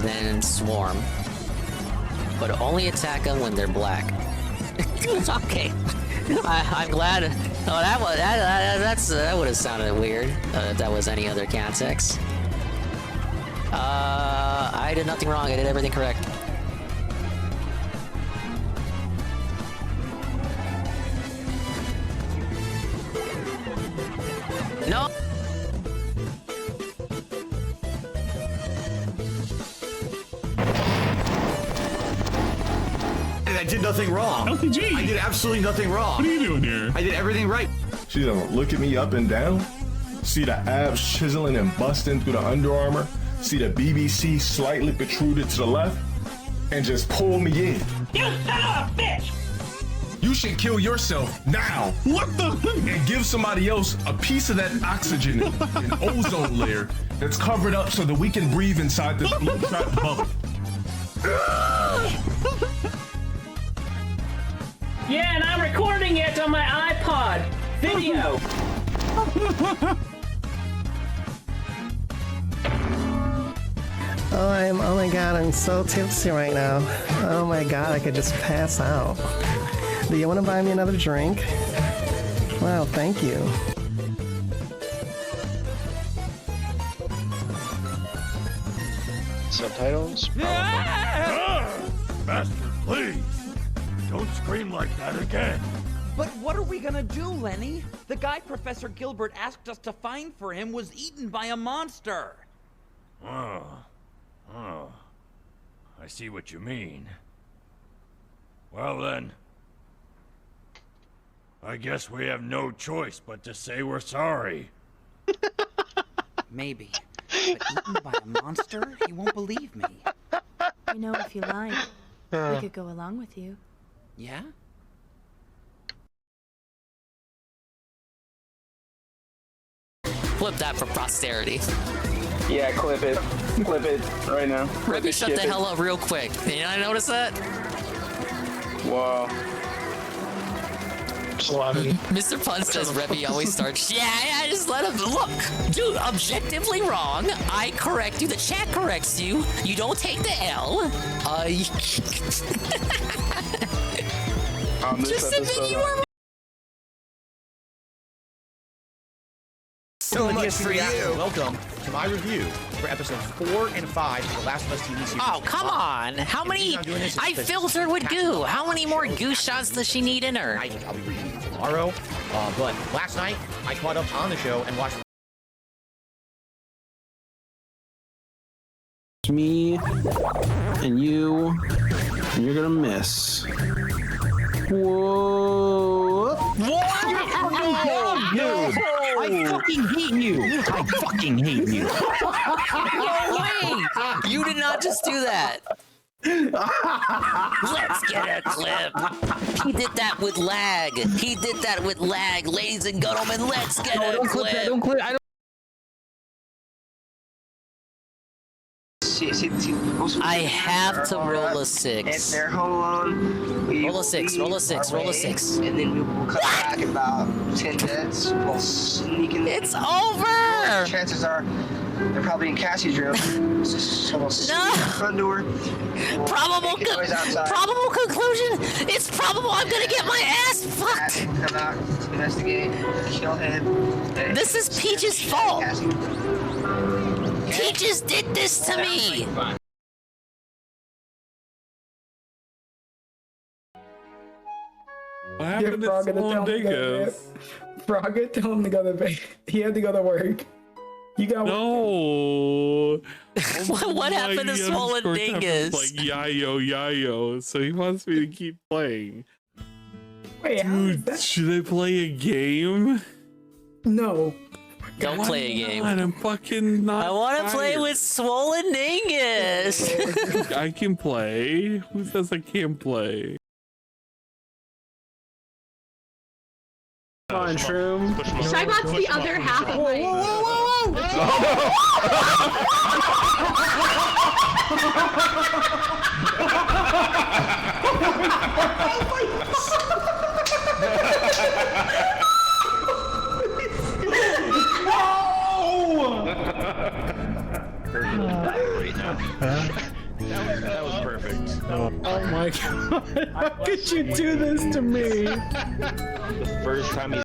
than Swarm. But only attack them when they're black. Okay. I'm glad. Oh, that would have sounded weird if that was any other context. I did nothing wrong. I did everything correct. No. I did nothing wrong. LPG. I did absolutely nothing wrong. What are you doing here? I did everything right. She's gonna look at me up and down, see the abs chiseling and busting through the Under Armour, see the BBC slightly protruded to the left, and just pull me in. You son of a bitch! You should kill yourself now. What the? And give somebody else a piece of that oxygen and ozone layer that's covered up so that we can breathe inside this blue trap bubble. Yeah, and I'm recording it on my iPod. Video. Oh my god, I'm so tipsy right now. Oh my god, I could just pass out. Do you want to buy me another drink? Wow, thank you. Subtitles? Master, please! Don't scream like that again! But what are we gonna do, Lenny? The guy Professor Gilbert asked us to find for him was eaten by a monster! Oh. I see what you mean. Well then, I guess we have no choice but to say we're sorry. Maybe. But eaten by a monster? He won't believe me. You know, if you like, we could go along with you. Yeah? Flip that for posterity. Yeah, clip it. Clip it right now. Ribby, shut the hell up real quick. Did you not notice that? Whoa. Mr. Pun says Revy always starts. Yeah, just let him look. Dude, objectively wrong. I correct you. The chat corrects you. You don't take the L. Just admit you are. So much for you. Welcome to my review for episodes 4 and 5 of The Last of Us TV series. Oh, come on. How many? I filtered with goo. How many more goo shots does she need in her? I'll be reading tomorrow. But last night, I caught up on the show and watched Me and you, and you're gonna miss. Whoa! What? No, dude! I fucking hate you! I fucking hate you! No way! You did not just do that. Let's get a clip. He did that with lag. He did that with lag. Ladies and gentlemen, let's get a clip. Don't clip. I don't. I have to roll a 6. If they're home alone, Roll a 6, roll a 6, roll a 6. and then we will come back in about 10 minutes. We'll sneak in. It's over! Chances are they're probably in Cassie's room. So we'll sneak in the front door. We'll Probable, make a noise outside. probable conclusion. It's probable I'm gonna get my ass fucked. We'll come out, investigate, kill him. This is Peach's fault. Cassie. Peaches did this to me. What happened to Sloan Dingus? Frogger told him to go to bed. He had to go to work. You got No. What happened to Swollen Dingus? Like yayo, so he wants me to keep playing. Wait, Dude, should I play a game? No. Don't play a game. God, I'm fucking not. I want to play tired. with Swollen Dingus. I can play. Who says I can't play? Come on, Shroom. Should I watch the other half of my... No! my god. How could you do this to me? The first time he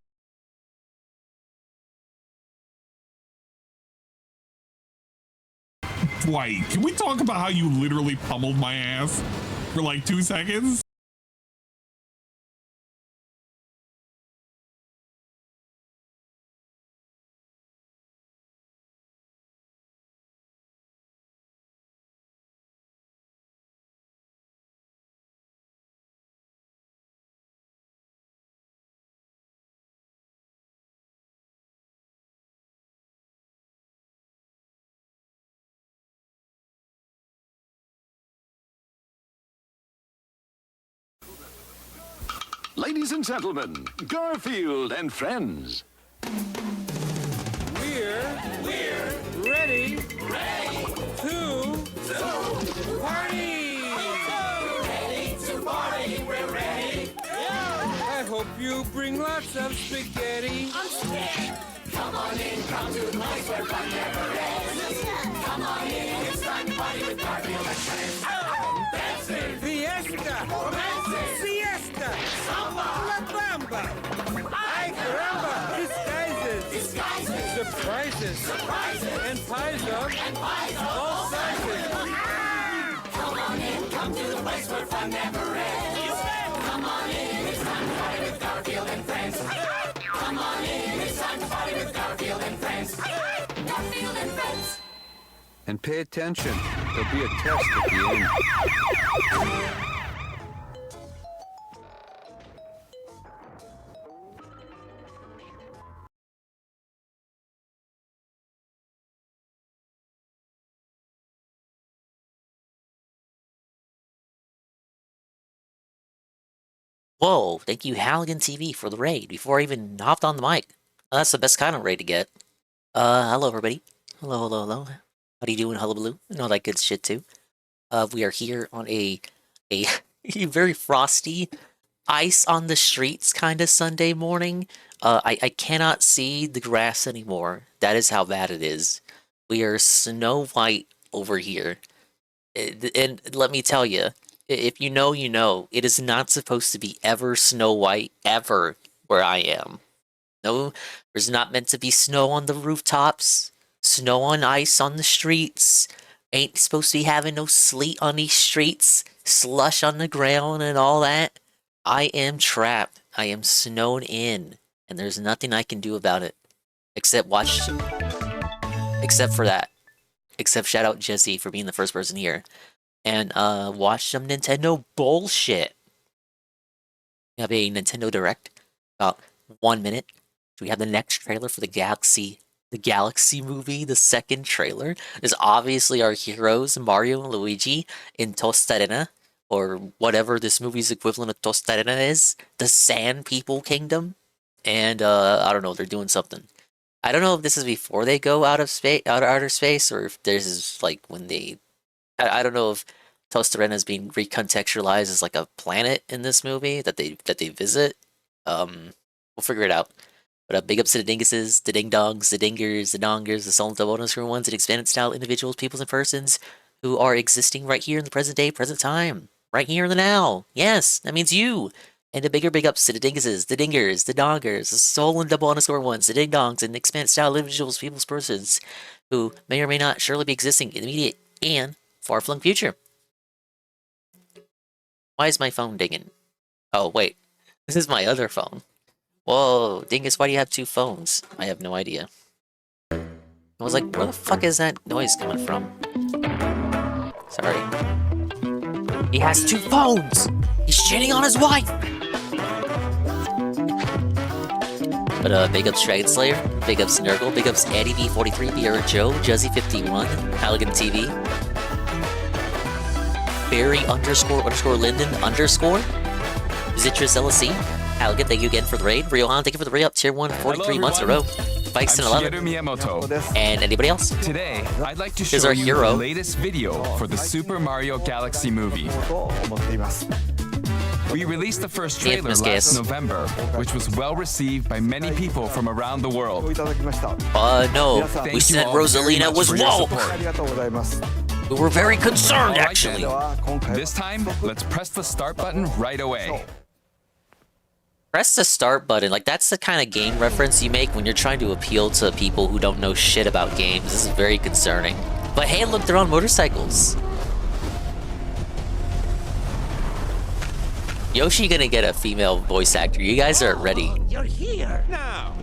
Dwight, can we talk about how you literally pummeled my ass for like 2 seconds? Ladies and gentlemen, Garfield and friends. We're ready to party. Ready to party. We're ready. I hope you bring lots of spaghetti. I'm scared. Come on in, come to the place where fun never ends. Come on in, it's time to party with Garfield and friends. Dancing, fiesta, romancing, siesta, samba, la bamba. Ay caramba, disguises, surprises, and pies of all sizes. Come on in, come to the place where fun never ends. Come on in, it's time to party with Garfield and friends. Come on in, it's time to party with Garfield and friends. Garfield and friends. And pay attention. There'll be a test at the end. Whoa, thank you Halligan TV for the raid before I even hopped on the mic. That's the best kind of raid to get. Hello everybody. Hello. How do you doing, hullabaloo? And all that good shit too. We are here on a very frosty, ice on the streets kind of Sunday morning. I cannot see the grass anymore. That is how bad it is. We are snow white over here. And let me tell you, if you know, you know. It is not supposed to be ever snow white, ever, where I am. No, there's not meant to be snow on the rooftops, snow on ice on the streets. Ain't supposed to be having no sleet on these streets, slush on the ground and all that. I am trapped. I am snowed in, and there's nothing I can do about it. Except watch... Except for that. Except shout out Jesse for being the first person here. And watch some Nintendo bullshit. We have a Nintendo Direct, about 1 minute. We have the next trailer for the Galaxy movie, the second trailer. Is obviously our heroes, Mario and Luigi, in Tostarena, or whatever this movie's equivalent of Tostarena is, the Sand People Kingdom. And I don't know, they're doing something. I don't know if this is before they go out of outer space, or if this is like when they... I don't know if Tostarena is being recontextualized as like a planet in this movie that they visit. We'll figure it out. But big ups to the dinguses, the ding-dongs, the dingers, the dongers, the solent bonus for ones, and expanded style individuals, peoples, and persons who are existing right here in the present day, present time. Right here in the now. Yes, that means you. And the big ups to the dinguses, the dingers, the dongers, the soul and double underscore ones, the ding-dongs, and expanded style individuals, peoples, persons who may or may not surely be existing in the immediate and far-flung future. Why is my phone dinging? Oh, wait. This is my other phone. Whoa, Dingus, why do you have two phones? I have no idea. I was like, where the fuck is that noise coming from? Sorry. He has two phones! He's cheating on his wife! But big ups Dragon Slayer, big ups Nurgle, big ups Eddie B43, BR Joe, Juzzy51, Halligan TV, Barry __ Linden _, Zitrus LSC, Halligan, thank you again for the raid, Ryohan, thank you for the raid up tier 1 43 months in a row, Vikes in 11, and anybody else. Today, I'd like to Here's show our you hero. the latest video for the Super Mario Galaxy movie. We released the first trailer last November, which was well received by many people from around the world. No, we sent Rosalina was whoa! We were very concerned, All right, actually. then. This time, let's press the start button right away. Press the start button. Like, that's the kind of game reference you make when you're trying to appeal to people who don't know shit about games. This is very concerning. But hey, look, they're on motorcycles. Yoshi gonna get a female voice actor. You guys are ready. You're here. Now,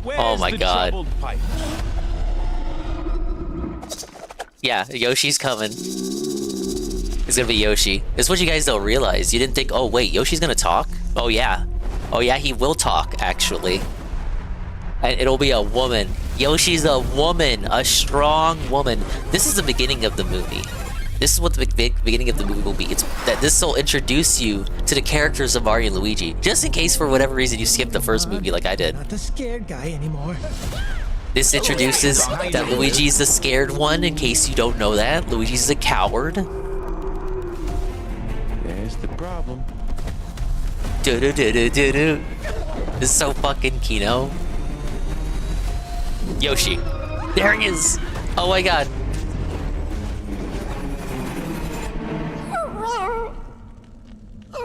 Oh my god. Yeah, Yoshi's coming. It's gonna be Yoshi. This is what you guys don't realize. You didn't think, oh wait, Yoshi's gonna talk? Oh yeah. Oh yeah, he will talk, actually. And it'll be a woman. Yoshi's a woman. A strong woman. This is the beginning of the movie. This is what the beginning of the movie will be. It's that this will introduce you to the characters of Mario and Luigi. Just in case, for whatever reason, you skipped the first movie like I did. Not the scared guy anymore. This introduces that Luigi's the scared one, in case you don't know that. Luigi's a coward. There's the problem. Do-do-do-do-do-do. This is so fucking Kino. Yoshi. There he is! Oh my god.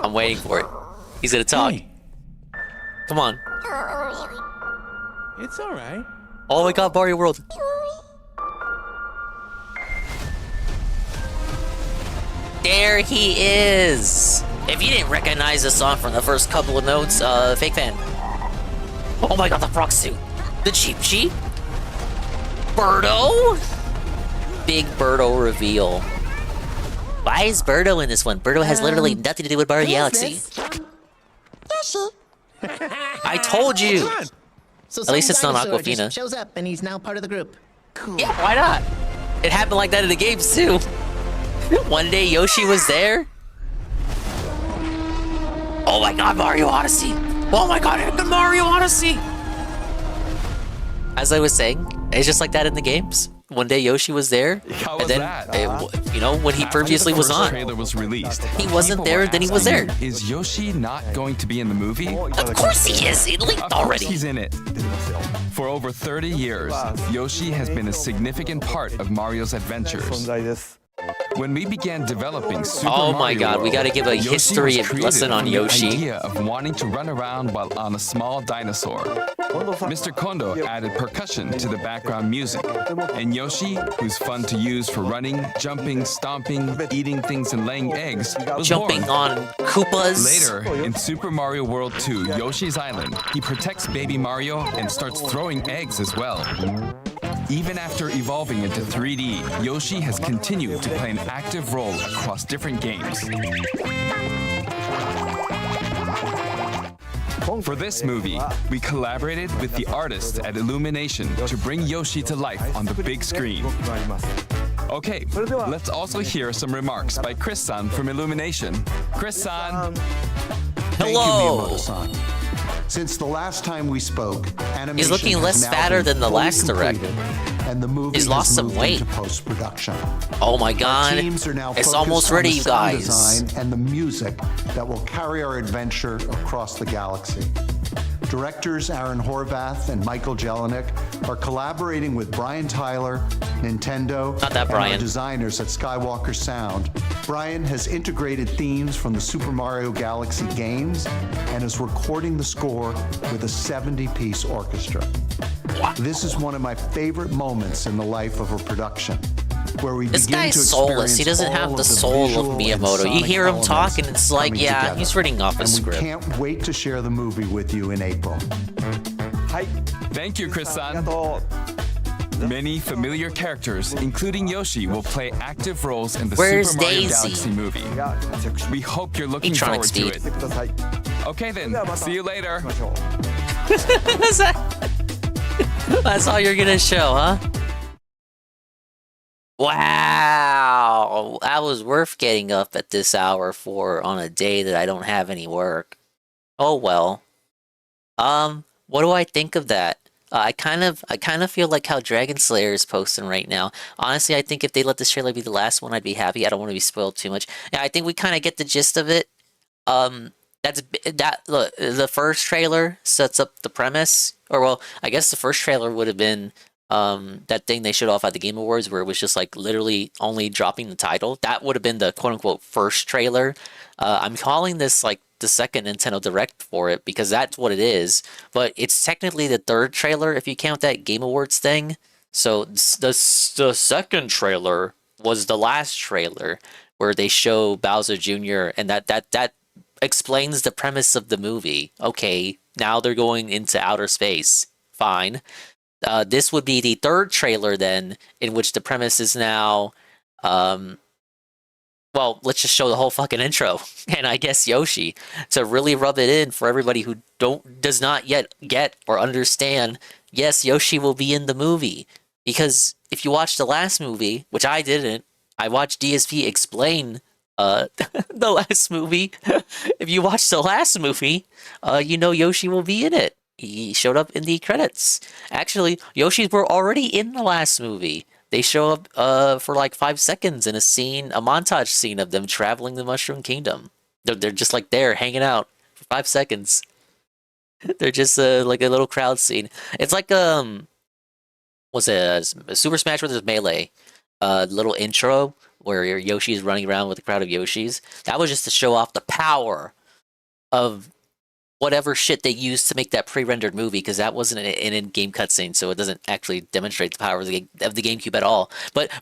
I'm waiting for it. He's gonna talk. Hey. Come on. It's all right. Oh my god, Mario World. There he is! If you didn't recognize the song from the first couple of notes, fake fan. Oh my god, the frog suit. The Cheep Cheep. Birdo? Big Birdo reveal. Why is Birdo in this one? Birdo has literally nothing to do with Mario Galaxy. Yoshi. I told you! So At least it's not dinosaur Aquafina. just shows up and he's now part of the group. Cool. Yeah, why not? It happened like that in the games too. One day Yoshi was there. Oh my god, Mario Odyssey! Oh my god, the Mario Odyssey! As I was saying, it's just like that in the games. One day Yoshi was there, How and was then, that? you know, when he previously was After the on. trailer was released, He wasn't people there, were then he was asking, there. Is Yoshi not going to be in the movie? Of course he is! He leaked Of course already! he's in it. For over 30 years, Yoshi has been a significant part of Mario's adventures. When we began developing Super Oh my Mario god, we World, gotta give a Yoshi history was created lesson on from Yoshi. The idea of wanting to run around while on a small dinosaur. Mr. Kondo added percussion to the background music, and Yoshi, who's fun to use for running, jumping, stomping, eating things, and laying eggs, was Jumping born. on Koopas. Later, in Super Mario World 2, Yoshi's Island, he protects baby Mario and starts throwing eggs as well. Even after evolving into 3D, Yoshi has continued to play an active role across different games. For this movie, we collaborated with the artists at Illumination to bring Yoshi to life on the big screen. Okay, let's also hear some remarks by Chris-san from Illumination. Chris-san! Hello! Since the last time we spoke, animation He's looking has less now fatter been than the fully last direct. completed, and the movie He's lost has some moved weight. into post-production. Oh my Our god. teams are now It's focused almost on ready, the you sound guys. design and the music that will carry our adventure across the galaxy. Directors Aaron Horvath and Michael Jelinek are collaborating with Brian Tyler, Nintendo, Not that and our Brian. designers at Skywalker Sound. Brian has integrated themes from the Super Mario Galaxy games and is recording the score with a 70-piece orchestra. This is one of my favorite moments in the life of a production, where we This begin guy's to soulless. He experience doesn't have all the of soul of visual and Miyamoto. You sonic hear him talk, and elements it's like, coming yeah, together. he's reading off a And script. we can't wait to share the movie with you in April. Thank you, Chris-san. Many familiar characters, including Yoshi, will play active roles in the Where's Super Mario Daisy? Galaxy movie. We hope you're looking forward Electronic to speed. it. Okay then, see you later. That's all you're gonna show, huh? Wow, that was worth getting up at this hour for on a day that I don't have any work. Oh well. What do I think of that? I kind of feel like how Dragon Slayer is posting right now. Honestly, I think if they let this trailer be the last one, I'd be happy. I don't want to be spoiled too much. Yeah, I think we kind of get the gist of it. Look, the first trailer sets up the premise, or well, I guess the first trailer would have been that thing they showed off at the Game Awards where it was just like literally only dropping the title. That would have been the quote unquote first trailer. I'm calling this like the second Nintendo Direct for it because that's what it is. But it's technically the third trailer if you count that Game Awards thing. So the second trailer was the last trailer where they show Bowser Jr. and that explains the premise of the movie. Okay, now they're going into outer space. Fine. This would be the third trailer then, in which the premise is now, well, let's just show the whole fucking intro, and I guess Yoshi to really rub it in for everybody who does not yet get or understand. Yes, Yoshi will be in the movie because if you watch the last movie, which I didn't, I watched DSP explain the last movie. If you watch the last movie, you know Yoshi will be in it. He showed up in the credits. Actually, Yoshis were already in the last movie. They show up for like 5 seconds in a scene, a montage scene of them traveling the Mushroom Kingdom. They're just like there hanging out for 5 seconds. They're just like a little crowd scene. It's like was it a Super Smash Bros. Melee little intro where Yoshi's running around with a crowd of Yoshis. That was just to show off the power of whatever shit they used to make that pre-rendered movie, because that wasn't an in-game cutscene, so it doesn't actually demonstrate the power of the GameCube at all. But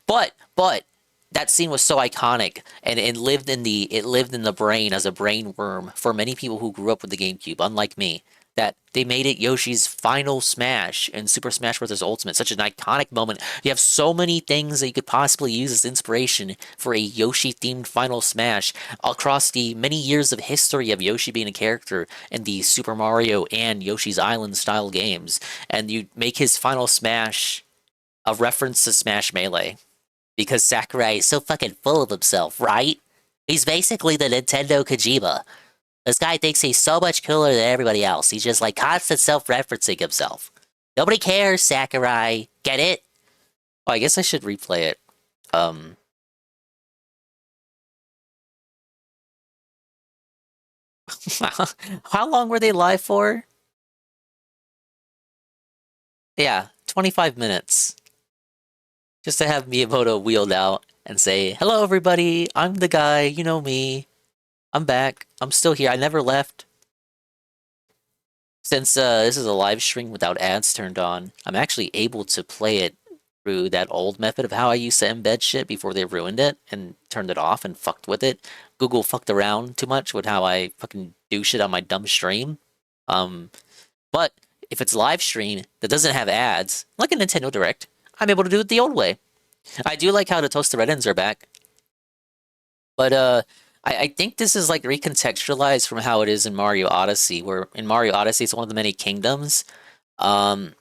that scene was so iconic, and it lived in the brain as a brain worm for many people who grew up with the GameCube, unlike me. That they made it Yoshi's final smash in Super Smash Bros. Ultimate. Such an iconic moment. You have so many things that you could possibly use as inspiration for a Yoshi-themed final smash across the many years of history of Yoshi being a character in the Super Mario and Yoshi's Island style games. And you make his final smash a reference to Smash Melee. Because Sakurai is so fucking full of himself, right? He's basically the Nintendo Kojima. This guy thinks he's so much cooler than everybody else. He's just like constant self-referencing himself. Nobody cares, Sakurai. Get it? Oh, I guess I should replay it. How long were they live for? Yeah, 25 minutes. Just to have Miyamoto wheeled out and say, "Hello, everybody. I'm the guy. You know me. I'm back. I'm still here. I never left." Since this is a live stream without ads turned on, I'm actually able to play it through that old method of how I used to embed shit before they ruined it and turned it off and fucked with it. Google fucked around too much with how I fucking do shit on my dumb stream. But if it's live stream that doesn't have ads, like a Nintendo Direct, I'm able to do it the old way. I do like how the Toasted Red Ends are back. But I think this is like recontextualized from how it is in Mario Odyssey, where in Mario Odyssey it's one of the many kingdoms. I'm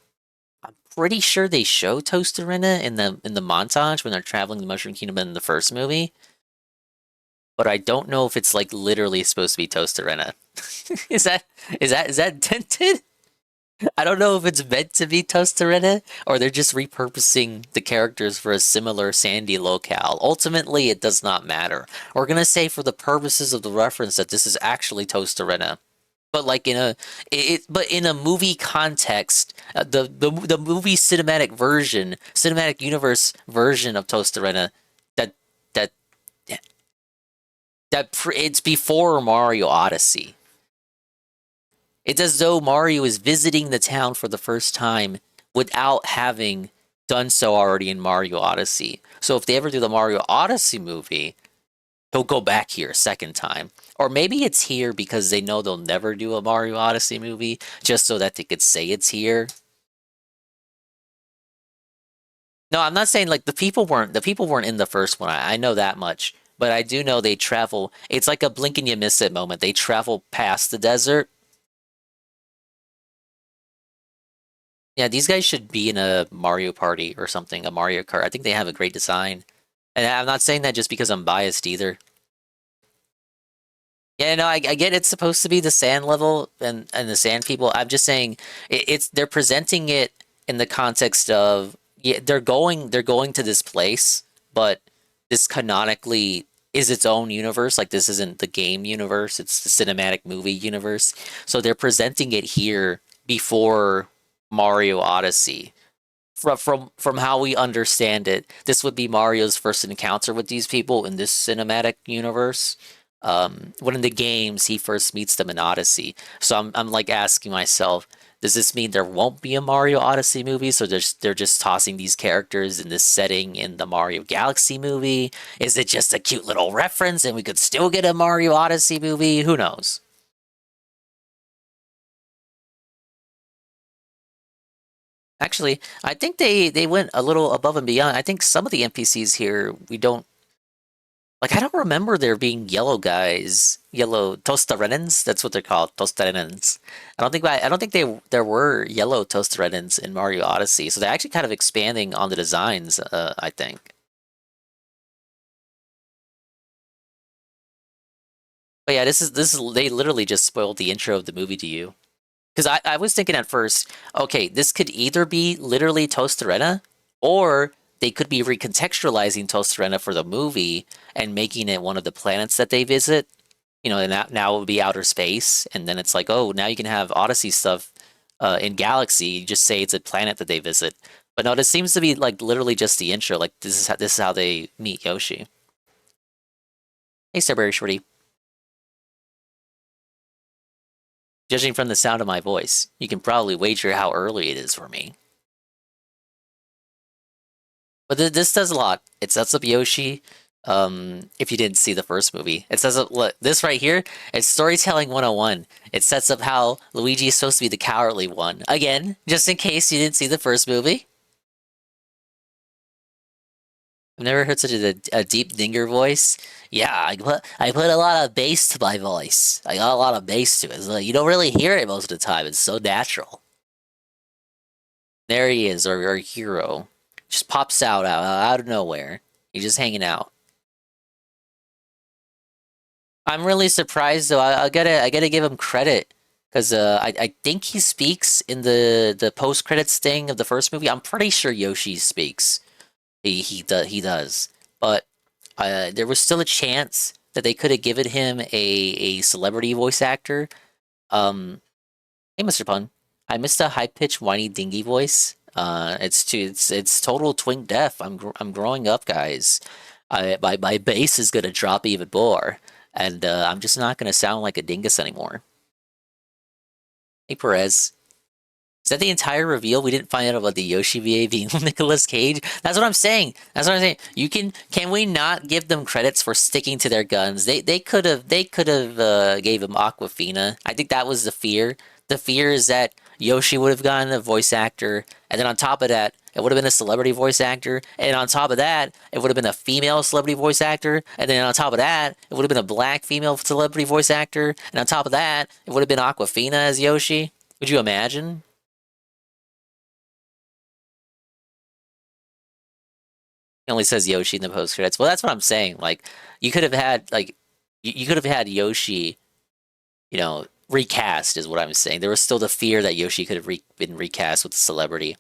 pretty sure they show Toast Arena in the montage when they're traveling the Mushroom Kingdom in the first movie. But I don't know if it's like literally supposed to be Toast Arena. Is that dented? I don't know if it's meant to be Toast Arena or they're just repurposing the characters for a similar sandy locale. Ultimately, it does not matter. We're gonna say for the purposes of the reference that this is actually Toast Arena. But like in a movie context, the movie cinematic universe version of Toast Arena, it's before Mario Odyssey. It's as though Mario is visiting the town for the first time without having done so already in Mario Odyssey. So if they ever do the Mario Odyssey movie, he'll go back here a second time. Or maybe it's here because they know they'll never do a Mario Odyssey movie, just so that they could say it's here. No, I'm not saying like the people weren't in the first one. I know that much. But I do know they travel. It's like a blink and you miss it moment. They travel past the desert. Yeah, these guys should be in a Mario Party or something, a Mario Kart. I think they have a great design. And I'm not saying that just because I'm biased either. Yeah, no, I get it's supposed to be the sand level and the sand people. I'm just saying they're presenting it in the context of they're going to this place, but this canonically is its own universe. Like this isn't the game universe, it's the cinematic movie universe. So they're presenting it here before Mario Odyssey. from how we understand it, this would be Mario's first encounter with these people in this cinematic universe. When in the games he first meets them in Odyssey. So I'm like asking myself, does this mean there won't be a Mario Odyssey movie? So they're just tossing these characters in this setting in the Mario Galaxy movie? Is it just a cute little reference and we could still get a Mario Odyssey movie? Who knows? Actually, I think they went a little above and beyond. I think some of the NPCs here we don't like. I don't remember there being yellow guys, yellow tostarenans. That's what they're called, tostarenans. I don't think there were yellow tostarenans in Mario Odyssey. So they're actually kind of expanding on the designs. I think. But yeah, this is they literally just spoiled the intro of the movie to you. Because I was thinking at first, okay, this could either be literally Tostarena, or they could be recontextualizing Tostarena for the movie and making it one of the planets that they visit. You know, and now it would be outer space, and then it's like, oh, now you can have Odyssey stuff in Galaxy. You just say it's a planet that they visit. But no, this seems to be like literally just the intro. Like this is how they meet Yoshi. Hey, Starberry Shorty. Judging from the sound of my voice, you can probably wager how early it is for me. But this does a lot. It sets up Yoshi. If you didn't see the first movie, it sets up, look, this right here, it's storytelling 101. It sets up how Luigi is supposed to be the cowardly one. Again, just in case you didn't see the first movie. I've never heard such a deep dinger voice. Yeah, I put a lot of bass to my voice. I got a lot of bass to it. It's like, you don't really hear it most of the time. It's so natural. There he is, our hero. Just pops out of nowhere. He's just hanging out. I'm really surprised though. I gotta give him credit because I think he speaks in the post credits thing of the first movie. I'm pretty sure Yoshi speaks. He does, but there was still a chance that they could have given him a celebrity voice actor. Hey, Mr. Pun, I missed a high pitched whiny dingy voice. It's total twink deaf. I'm growing up, guys. My bass is gonna drop even more, and I'm just not gonna sound like a dingus anymore. Hey, Perez. Is that the entire reveal? We didn't find out about the Yoshi VA being Nicolas Cage? That's what I'm saying. That's what I'm saying. Can we not give them credits for sticking to their guns? They could have gave him Aquafina. I think that was the fear. The fear is that Yoshi would have gotten a voice actor, and then on top of that, it would have been a celebrity voice actor, and on top of that, it would have been a female celebrity voice actor, and then on top of that, it would have been a black female celebrity voice actor, and on top of that, it would have been Aquafina as Yoshi. Would you imagine? He only says Yoshi in the post credits. Well, that's what I'm saying. Like, you could have had you could have had Yoshi, you know, recast is what I'm saying. There was still the fear that Yoshi could have been recast with a celebrity.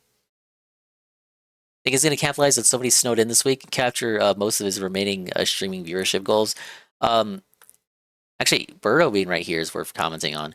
Think he's going to capitalize on somebody snowed in this week and capture most of his remaining streaming viewership goals. Actually, Birdo being right here is worth commenting on.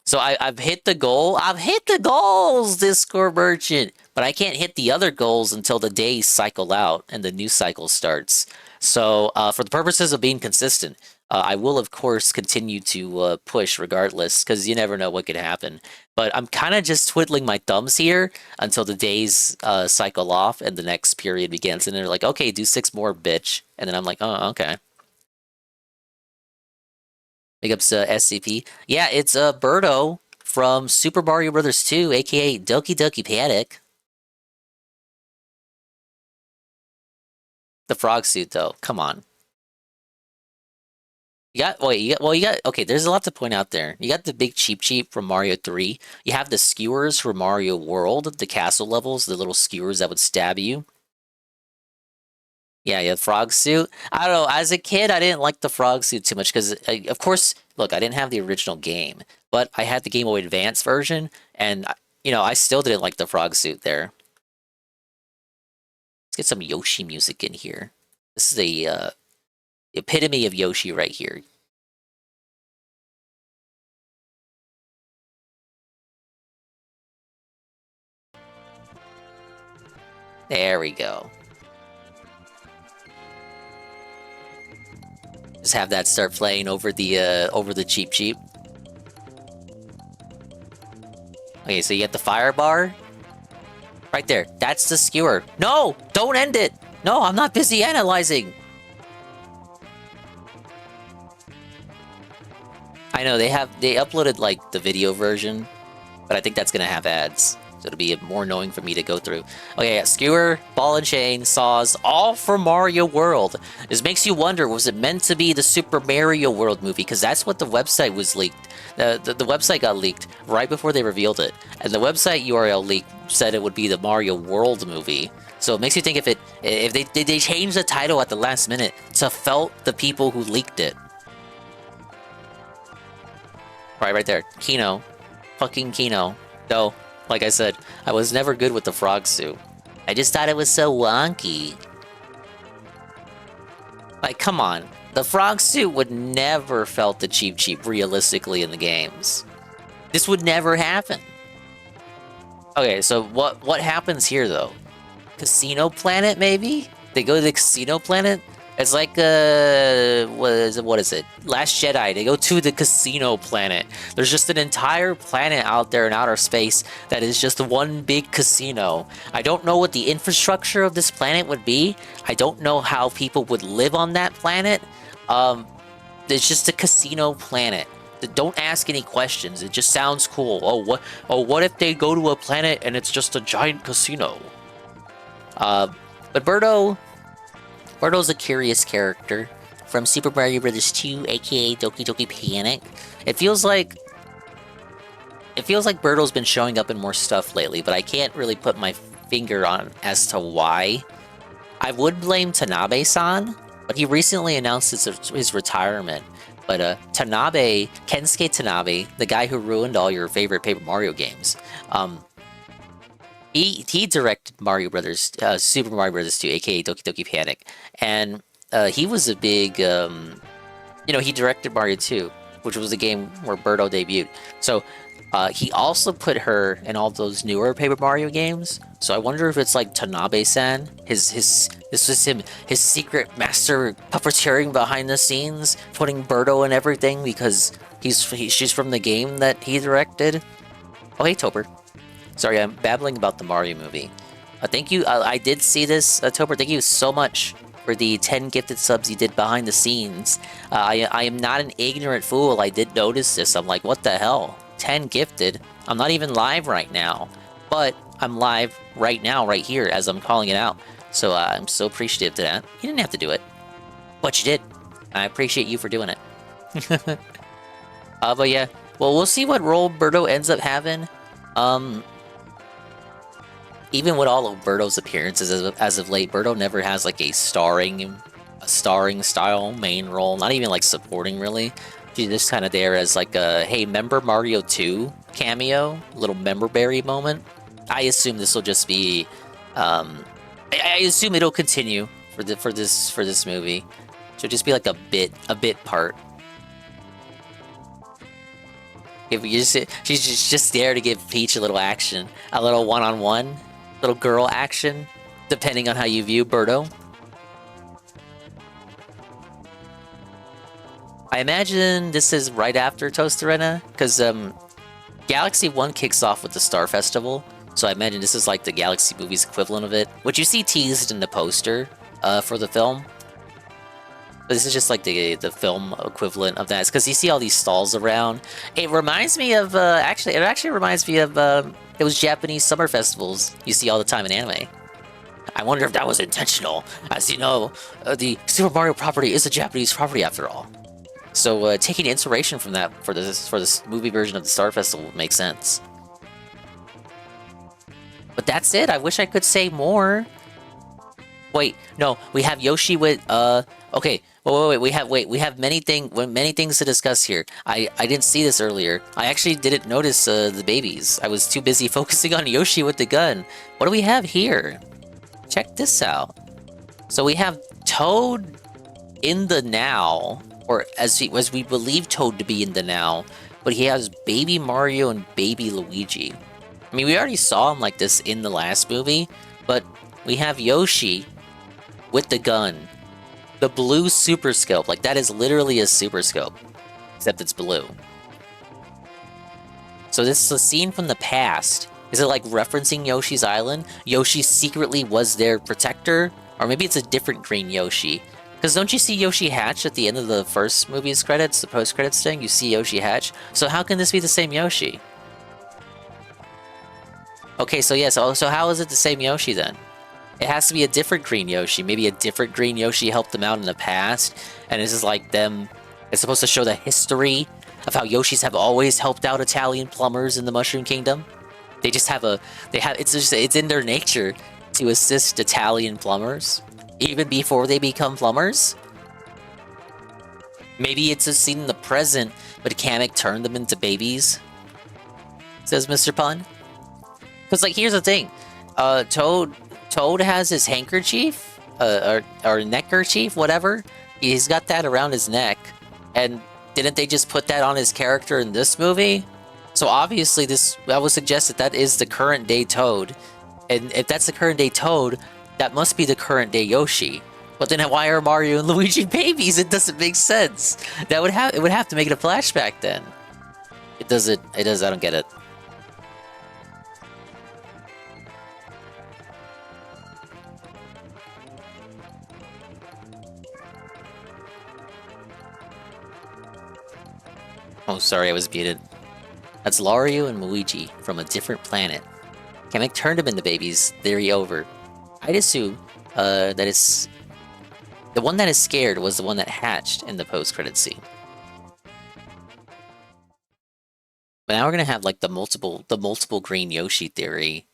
So I've hit the goal. I've hit the goals, Discord merchant, but I can't hit the other goals until the days cycle out and the new cycle starts. So for the purposes of being consistent, I will, of course, continue to push regardless, because you never know what could happen. But I'm kind of just twiddling my thumbs here until the days cycle off and the next period begins. And they're like, okay, do 6 more, bitch. And then I'm like, oh, okay. Big ups SCP. Yeah, it's Birdo from Super Mario Bros. 2, aka Doki Doki Panic. The frog suit, though. Come on. You got okay, there's a lot to point out there. You got the big Cheep Cheep from Mario 3. You have the skewers from Mario World, the castle levels, the little skewers that would stab you. Yeah, frog suit. I don't know. As a kid, I didn't like the frog suit too much because, of course, look, I didn't have the original game, but I had the Game Boy Advance version, and I still didn't like the frog suit there. Let's get some Yoshi music in here. This is the epitome of Yoshi right here. There we go. Just have that start playing over the Cheep Cheep. Okay, so you get the fire bar. Right there. That's the skewer. No! Don't end it! No, I'm not busy analyzing! I know, they uploaded, like, the video version, but I think that's gonna have ads. So it'll be more annoying for me to go through. Okay, yeah, skewer, ball and chain, saws, all from Mario World. This makes you wonder, was it meant to be the Super Mario World movie? Because that's what the website was leaked. The website got leaked right before they revealed it. And the website URL leak said it would be the Mario World movie. So it makes you think if they changed the title at the last minute to felt the people who leaked it. Right there. Kino. Fucking Kino. No. Like I said, I was never good with the frog suit. I just thought it was so wonky. Like, come on. The frog suit would never felt the Cheep Cheep realistically in the games. This would never happen. Okay, so what happens here, though? Casino Planet, maybe? They go to the Casino Planet? It's like, what is it? Last Jedi, they go to the Casino Planet. There's just an entire planet out there in outer space that is just one big casino. I don't know what the infrastructure of this planet would be. I don't know how people would live on that planet. It's just a casino planet. Don't ask any questions. It just sounds cool. What if they go to a planet and it's just a giant casino? But Birdo's a curious character from Super Mario Bros. 2, aka Doki Doki Panic. It feels like Birdo's been showing up in more stuff lately, but I can't really put my finger on as to why. I would blame Tanabe-san, but he recently announced his retirement. But Kensuke Tanabe, the guy who ruined all your favorite Paper Mario games, he directed Mario Brothers, Super Mario Bros. 2, aka Doki Doki Panic, and he was a big, he directed Mario 2, which was a game where Birdo debuted. So he also put her in all those newer Paper Mario games. So I wonder if it's like Tanabe-san, this was him, his secret master puppeteering behind the scenes, putting Birdo in everything because she's from the game that he directed. Oh, hey, Tober. Sorry, I'm babbling about the Mario movie. Thank you. I did see this, Tober. Thank you so much for the 10 gifted subs you did behind the scenes. I am not an ignorant fool. I did notice this. I'm like, what the hell? 10 gifted? I'm not even live right now. But I'm live right now, right here, as I'm calling it out. So I'm so appreciative to that. You didn't have to do it. But you did. I appreciate you for doing it. But yeah. Well, we'll see what role Birdo ends up having. Even with all of Birdo's appearances as of late, Birdo never has like a starring style main role, not even like supporting really. She's just kind of there as like a, hey, remember Mario 2 cameo, little member berry moment. I assume this will just be, I assume it'll continue for this movie. So just be like a bit part. If you just, she's just there to give Peach a little action, a little one-on-one. Little girl action, depending on how you view Birdo. I imagine this is right after Toast Arena, because Galaxy 1 kicks off with the Star Festival, so I imagine this is like the Galaxy movie's equivalent of it, which you see teased in the poster for the film. But this is just like the film equivalent of that, because you see all these stalls around. It reminds me of, it actually reminds me of those Japanese summer festivals you see all the time in anime. I wonder if that was intentional. As you know, the Super Mario property is a Japanese property after all. So taking inspiration from that for this movie version of the Star Festival would make sense. But that's it. I wish I could say more. Wait, no, we have Yoshi with okay. Wait. We have many things to discuss here. I didn't see this earlier. I actually didn't notice the babies. I was too busy focusing on Yoshi with the gun. What do we have here? Check this out. So we have Toad in the now, or as we believe Toad to be in the now, but he has Baby Mario and Baby Luigi. I mean, we already saw him like this in the last movie, but we have Yoshi with the gun. The blue super scope. Like, that is literally a super scope. Except it's blue. So this is a scene from the past. Is it like referencing Yoshi's Island? Yoshi secretly was their protector? Or maybe it's a different green Yoshi. Because don't you see Yoshi hatch at the end of the first movie's credits, the post-credits thing? You see Yoshi hatch. So how can this be the same Yoshi? Okay, so yes, so how is it the same Yoshi then? It has to be a different green Yoshi. Maybe a different green Yoshi helped them out in the past. And this is like them... It's supposed to show the history of how Yoshis have always helped out Italian plumbers in the Mushroom Kingdom. They just have a... It's in their nature to assist Italian plumbers. Even before they become plumbers? Maybe it's a scene in the present, but Kamek turned them into babies? Says Mr. Pun. Because, like, here's the thing. Toad has his handkerchief? Or neckerchief, whatever. He's got that around his neck. And didn't they just put that on his character in this movie? So obviously I would suggest that is the current day Toad. And if that's the current day Toad, that must be the current day Yoshi. But then why are Mario and Luigi babies? It doesn't make sense. It would have to make it a flashback then. It does, I don't get it. Oh, sorry, I was muted. That's Lario and Luigi from a different planet. Kamek turned them into babies. Theory over. I'd assume that it's... The one that is scared was the one that hatched in the post-credit scene. But now we're gonna have like the multiple green Yoshi theory.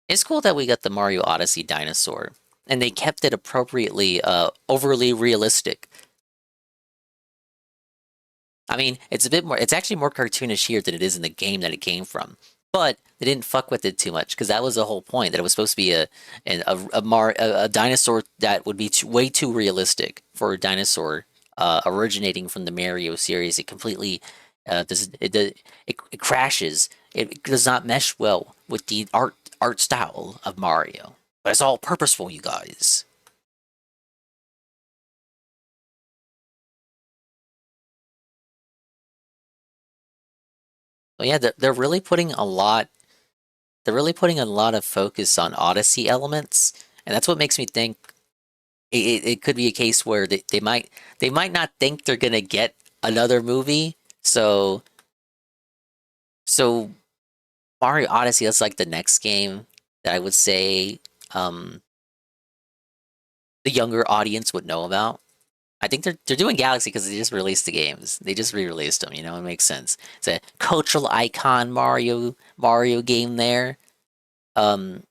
It's cool that we got the Mario Odyssey dinosaur. And they kept it appropriately, overly realistic. I mean, it's actually more cartoonish here than it is in the game that it came from. But they didn't fuck with it too much, because that was the whole point, that it was supposed to be a dinosaur that would be way too realistic for a dinosaur originating from the Mario series. It completely, it crashes. It does not mesh well with the art style of Mario. But it's all purposeful, you guys. But yeah, they're really putting a lot. They're really putting a lot of focus on Odyssey elements, and that's what makes me think it could be a case where they might not think they're gonna get another movie. So Mario Odyssey, that's like the next game that I would say the younger audience would know about. I think they're doing Galaxy because they just released the games. They just re-released them, you know, it makes sense. It's a cultural icon Mario game there. So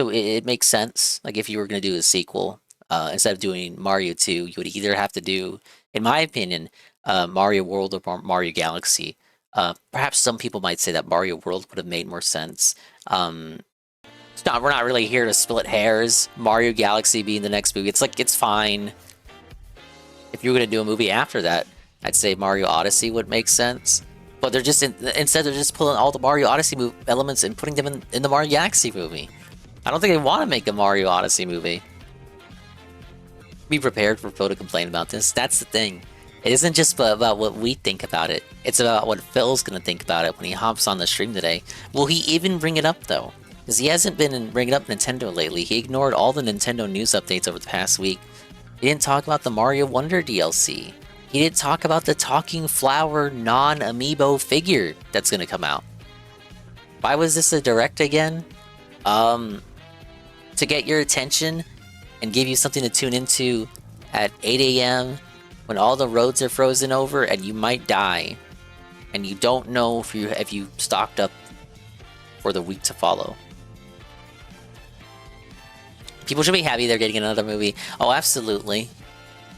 it makes sense. Like, if you were gonna do a sequel, instead of doing Mario 2, you would either have to do, in my opinion, Mario World or Mario Galaxy. Perhaps some people might say that Mario World would have made more sense. We're not really here to split hairs. Mario Galaxy being the next movie, it's fine. If you were going to do a movie after that, I'd say Mario Odyssey would make sense. But they're just, instead they're just pulling all the Mario Odyssey elements and putting them in the Mario Galaxy movie. I don't think they want to make a Mario Odyssey movie. Be prepared for Phil to complain about this. That's the thing. It isn't just about what we think about it. It's about what Phil's going to think about it when he hops on the stream today. Will he even bring it up, though? Because he hasn't been bringing up Nintendo lately. He ignored all the Nintendo news updates over the past week. He didn't talk about the Mario Wonder DLC. He didn't talk about the Talking Flower non-amiibo figure that's going to come out. Why was this a direct again? To get your attention and give you something to tune into at 8 a.m. when all the roads are frozen over and you might die. And you don't know if you stocked up for the week to follow. People should be happy they're getting another movie. Oh, absolutely.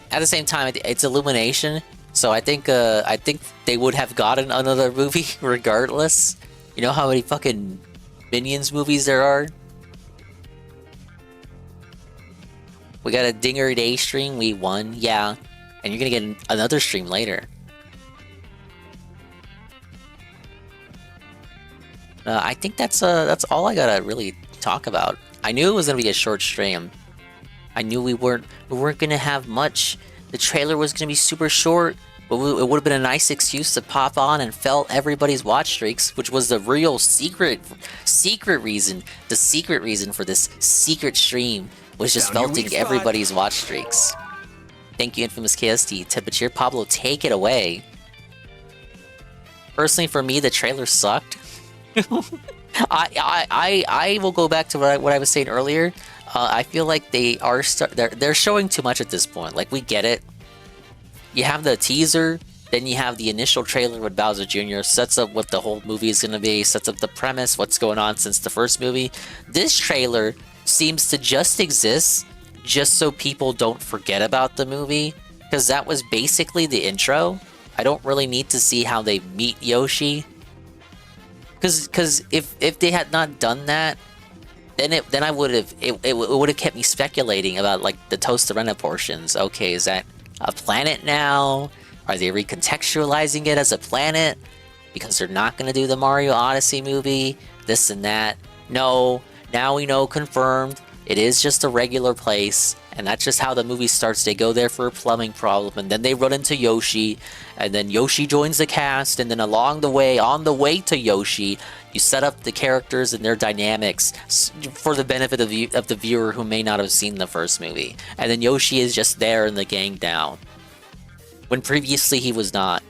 At the same time, it's Illumination, so I think they would have gotten another movie regardless. You know how many fucking Minions movies there are? We got a Dinger Day stream, we won, yeah. And you're gonna get another stream later. I think that's all I gotta really talk about. I knew it was gonna be a short stream. I knew we weren't gonna have much. The trailer was gonna be super short, but it would have been a nice excuse to pop on and felt everybody's watch streaks, which was the real secret reason. The secret reason for this secret stream was just felting everybody's watch streaks. Thank you, Infamous KST. Temperature Pablo, take it away. Personally, for me, the trailer sucked. I will go back to what I was saying earlier. I feel like they're showing too much at this point. Like, we get it. You have the teaser, then you have the initial trailer with Bowser Jr. Sets up what the whole movie is gonna be, sets up the premise, what's going on since the first movie. This trailer seems to just exist just so people don't forget about the movie, because that was basically the intro. I don't really need to see how they meet Yoshi. Because if they had not done that, then I would have it would have kept me speculating about like the Tostarena portions. Okay, is that a planet now? Are they recontextualizing it as a planet because they're not going to do the Mario Odyssey movie? This and that. No, now we know, confirmed. It is just a regular place, and that's just how the movie starts. They go there for a plumbing problem, and then they run into Yoshi, and then Yoshi joins the cast, and then along the way, on the way to Yoshi, you set up the characters and their dynamics for the benefit of the viewer who may not have seen the first movie. And then Yoshi is just there in the gang now, when previously he was not.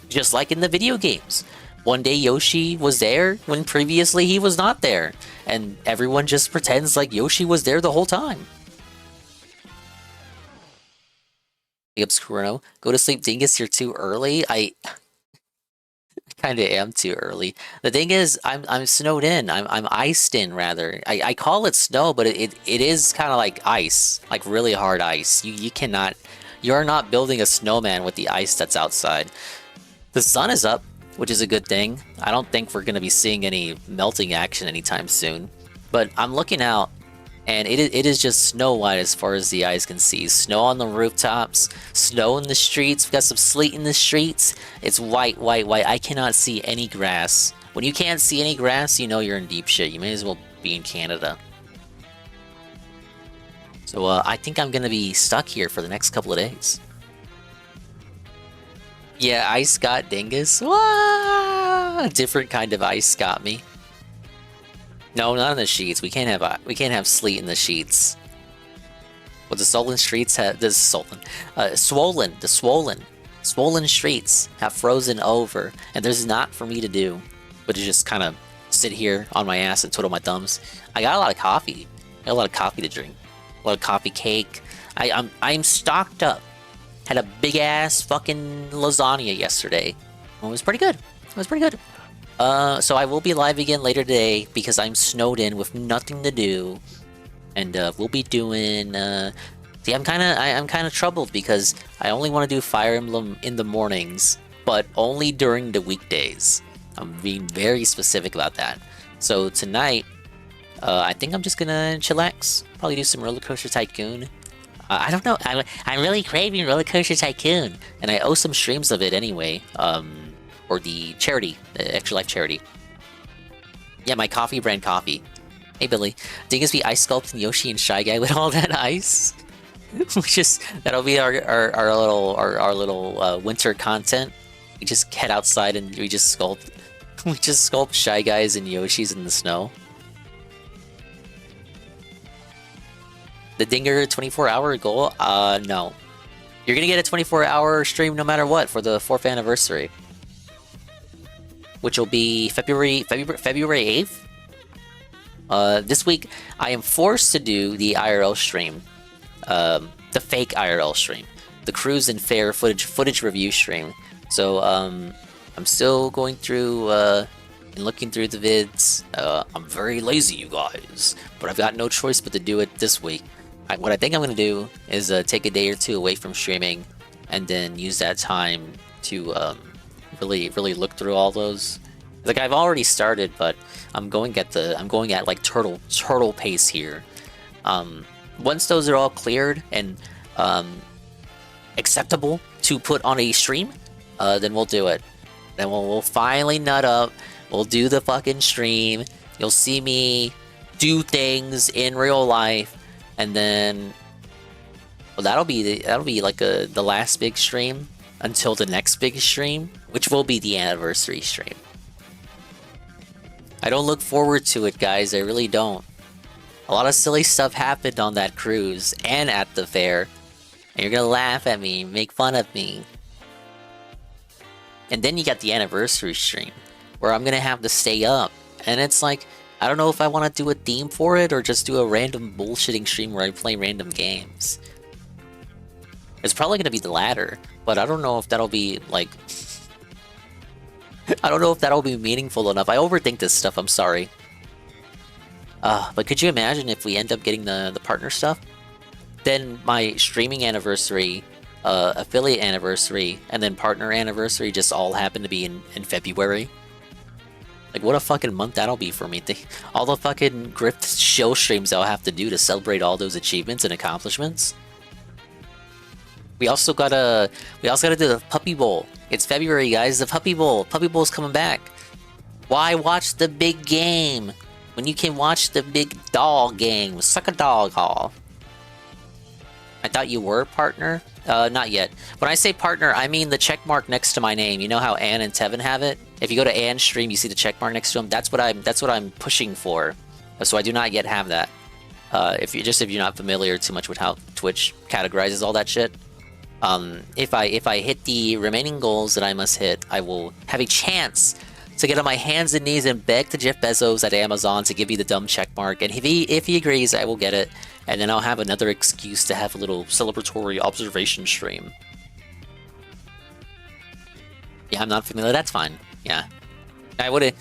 Just like in the video games. One day Yoshi was there when previously he was not there. And everyone just pretends like Yoshi was there the whole time. Obscurno, go to sleep, Dingus, you're too early. I kind of am too early. The thing is, I'm snowed in. I'm iced in, rather. I call it snow, but it is kind of like ice. Like really hard ice. You're not building a snowman with the ice that's outside. The sun is up, which is a good thing. I don't think we're going to be seeing any melting action anytime soon. But I'm looking out, and it is just snow white as far as the eyes can see. Snow on the rooftops, snow in the streets. We've got some sleet in the streets. It's white, white, white. I cannot see any grass. When you can't see any grass, you know you're in deep shit. You may as well be in Canada. So I think I'm going to be stuck here for the next couple of days. Yeah, ice got Dingus. Wah! A different kind of ice got me. No, not in the sheets. We can't have sleet in the sheets. What the swollen streets have this swollen streets have frozen over, and there's not for me to do but to just kind of sit here on my ass and twiddle my thumbs. I got a lot of coffee. I got a lot of coffee to drink. A lot of coffee cake. I'm stocked up. Had a big ass fucking lasagna yesterday. It was pretty good. It was pretty good. So I will be live again later today because I'm snowed in with nothing to do, and we'll be doing. See, I'm kind of troubled because I only want to do Fire Emblem in the mornings, but only during the weekdays. I'm being very specific about that. So tonight, I think I'm just gonna chillax. Probably do some Roller Coaster Tycoon. I don't know. I'm really craving Roller Coaster Tycoon, and I owe some streams of it anyway. Or the charity, the Extra Life charity. Yeah, my coffee brand coffee. Hey Billy, Dingus be ice sculpting Yoshi and Shy Guy with all that ice. That'll be our little winter content. We just head outside and we just sculpt Shy Guys and Yoshis in the snow. The Dinger 24-hour goal? No. You're gonna get a 24-hour stream no matter what for the 4th anniversary, which will be February 8th. This week, I am forced to do the IRL stream, the fake IRL stream, the cruise and fair footage review stream. So I'm still going through and looking through the vids. I'm very lazy, you guys, but I've got no choice but to do it this week. What I think I'm gonna do is take a day or two away from streaming, and then use that time to really look through all those. Like, I've already started, but I'm going at like turtle pace here. Once those are all cleared and acceptable to put on a stream, then we'll do it. Then we'll finally nut up. We'll do the fucking stream. You'll see me do things in real life, and then well, that'll be like the last big stream until the next big stream, which will be the anniversary stream. I don't look forward to it, guys. I really don't. A lot of silly stuff happened on that cruise and at the fair, and you're gonna laugh at me, make fun of me. And then you got the anniversary stream, where I'm gonna have to stay up, and it's like, I don't know if I want to do a theme for it or just do a random bullshitting stream where I play random games. It's probably gonna be the latter, but I don't know if that'll be like I don't know if that'll be meaningful enough. I overthink this stuff, I'm sorry. But could you imagine if we end up getting the partner stuff? Then my streaming anniversary, affiliate anniversary, and then partner anniversary just all happen to be in February. Like, what a fucking month that'll be for me. All the fucking grift show streams I'll have to do to celebrate all those achievements and accomplishments. We also gotta do the Puppy Bowl. It's February, guys. The Puppy Bowl. Puppy Bowl's coming back. Why watch the big game when you can watch the big dog game? Suck a dog off. I thought you were partner. Not yet. When I say partner, I mean the check mark next to my name. You know how Ann and Tevin have it? If you go to Ann's stream, you see the check mark next to him. That's what I'm pushing for. So I do not yet have that. If you're not familiar too much with how Twitch categorizes all that shit. If I hit the remaining goals that I must hit, I will have a chance to get on my hands and knees and beg to Jeff Bezos at Amazon to give me the dumb check mark. And if he agrees, I will get it. And then I'll have another excuse to have a little celebratory observation stream. Yeah, I'm not familiar. That's fine. Yeah, I wouldn't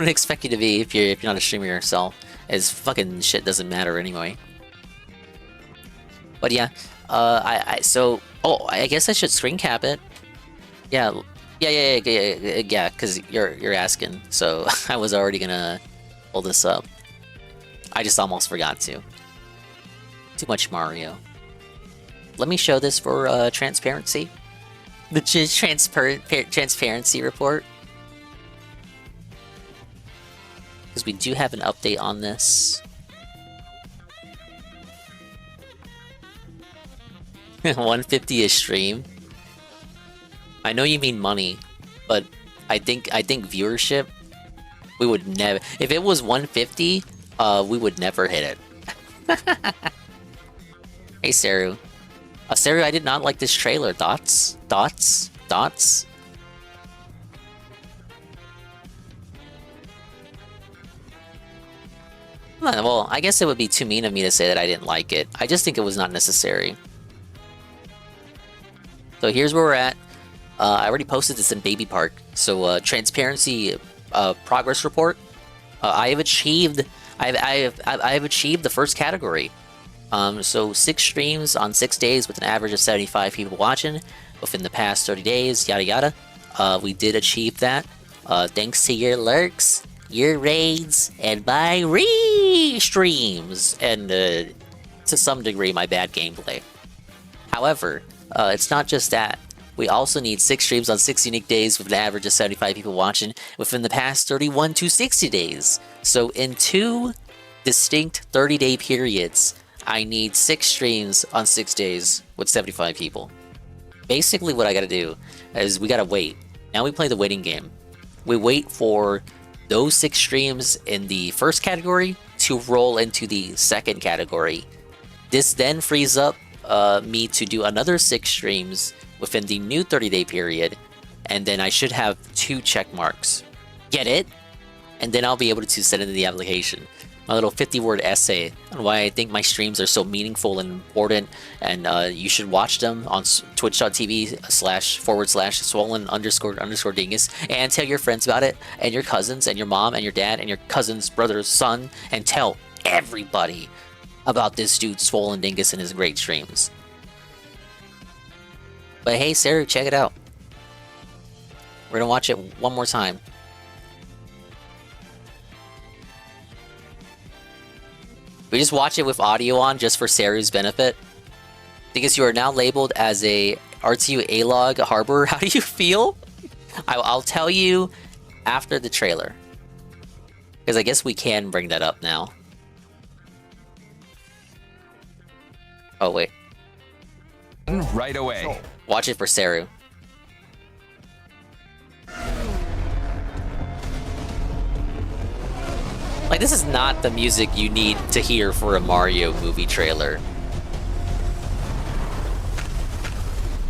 expect you to be if you're not a streamer yourself. As fucking shit doesn't matter anyway. But yeah. I guess I should screen cap it. Yeah, because you're asking. So I was already gonna pull this up. I just almost forgot to. Too much Mario. Let me show this for transparency. The transparency report. Because we do have an update on this. 150 a stream. I know you mean money, but I think viewership, we would never. If it was 150, we would never hit it. Hey Saru, Saru, I did not like this trailer. Thoughts? Well, I guess it would be too mean of me to say that I didn't like it. I just think it was not necessary. So here's where we're at. I already posted this in Baby Park. So transparency progress report. I have achieved the first category. So 6 streams on 6 days with an average of 75 people watching within the past 30 days. Yada yada. We did achieve that. Thanks to your lurks, your raids, and my re-streams, and to some degree my bad gameplay. However, it's not just that. We also need 6 streams on 6 unique days with an average of 75 people watching within the past 31 to 60 days. So in 2 distinct 30-day periods, I need 6 streams on 6 days with 75 people. Basically what I gotta do is we gotta wait. Now we play the waiting game. We wait for those 6 streams in the first category to roll into the second category. This then frees up me to do another 6 streams within the new 30-day period, and then I should have 2 check marks. Get it? And then I'll be able to send in the application. My little 50-word essay on why I think my streams are so meaningful and important, and you should watch them on twitch.tv//swollen__dingus, and tell your friends about it, and your cousins, and your mom, and your dad, and your cousin's brother's son, and tell everybody about this dude Swollen Dingus and his great streams. But hey, Sarah, check it out. We're gonna watch it one more time. We just watch it with audio on just for Saru's benefit. Because you are now labeled as a RTU A-Log Harbor. How do you feel? I'll tell you after the trailer. Because I guess we can bring that up now. Oh, wait. Right away. Watch it for Seru. Like, this is not the music you need to hear for a Mario movie trailer.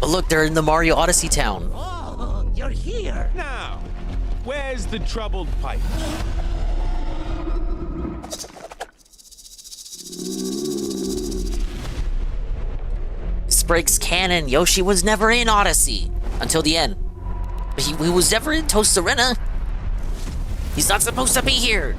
But look, they're in the Mario Odyssey town. Oh, you're here. Now, where's the troubled pipe? This breaks canon. Yoshi was never in Odyssey until the end. He was never in Toast Arena. He's not supposed to be here.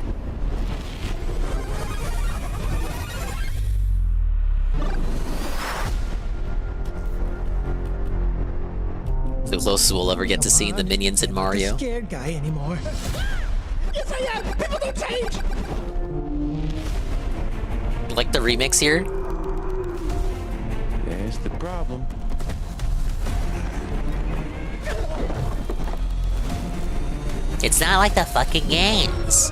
The closest we'll ever get to seeing the minions in Mario. Scared guy anymore. Yes, I am. People don't change. Like the remix here? There's the problem. It's not like the fucking games.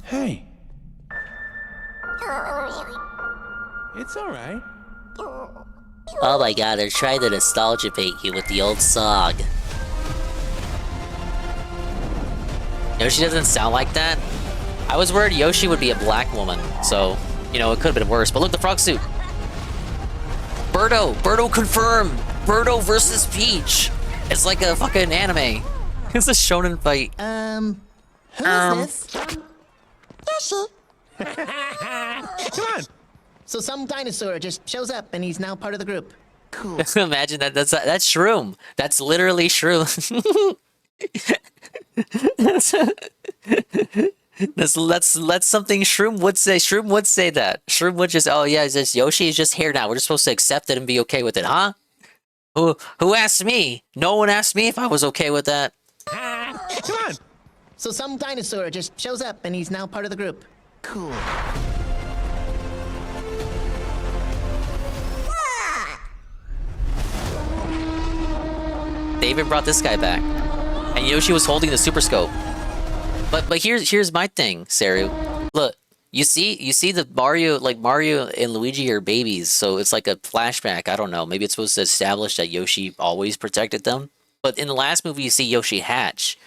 Hey. It's all right. Oh my god, they're trying to nostalgia bait you with the old song. Yoshi doesn't sound like that. I was worried Yoshi would be a black woman, so, you know, it could have been worse. But look, the frog suit. Birdo confirmed. Birdo versus Peach. It's like a fucking anime. It's a shonen fight. Who's this? Yoshi. Come on. So some dinosaur just shows up and he's now part of the group. Cool. Imagine that. That's Shroom. That's literally Shroom. that's something Shroom would say. Shroom would say that. Shroom would just, oh yeah, just Yoshi is just here now. We're just supposed to accept it and be okay with it, huh? Who asked me? No one asked me if I was okay with that. Come on. So some dinosaur just shows up and he's now part of the group. Cool. They even brought this guy back, and Yoshi was holding the Super Scope. But here's my thing, Seru. Look, you see the Mario and Luigi are babies, so it's like a flashback. I don't know. Maybe it's supposed to establish that Yoshi always protected them. But in the last movie, you see Yoshi hatch.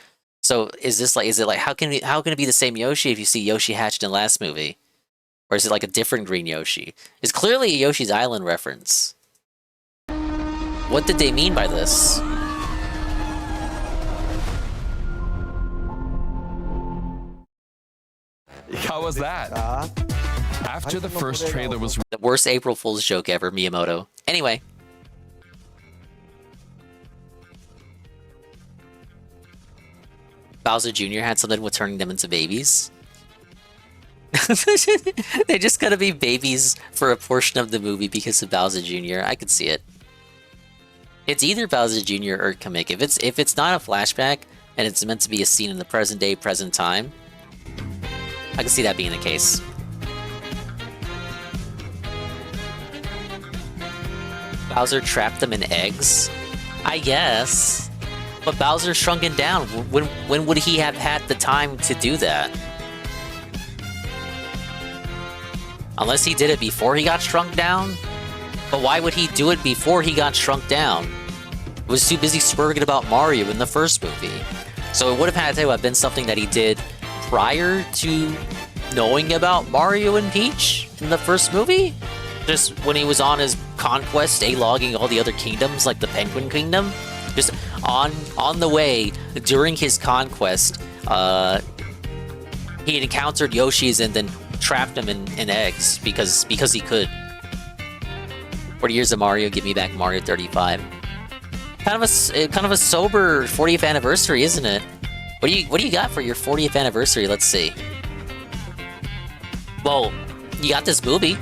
So is it like how can it be the same Yoshi if you see Yoshi hatched in the last movie, or is it like a different green Yoshi? It's clearly a Yoshi's Island reference. What did they mean by this? How was that? After the first trailer was The worst April Fool's joke ever, Miyamoto. Anyway. Bowser Jr. had something with turning them into babies. They just gotta be babies for a portion of the movie because of Bowser Jr. I could see it. It's either Bowser Jr. or Kamek. If it's not a flashback and it's meant to be a scene in the present day, present time, I can see that being the case. Bowser trapped them in eggs? I guess. But Bowser's shrunken down. When would he have had the time to do that? Unless he did it before he got shrunk down? But why would he do it before he got shrunk down? He was too busy spurging about Mario in the first movie. So it would have had to have been something that he did prior to knowing about Mario and Peach in the first movie? Just when he was on his conquest, A-logging all the other kingdoms, like the Penguin Kingdom? Just on the way, during his conquest, he had encountered Yoshi's and then trapped them in eggs because he could. 40 years of Mario, give me back Mario 35. Kind of a sober 40th anniversary, isn't it? What do you got for your 40th anniversary? Let's see. Well, you got this movie.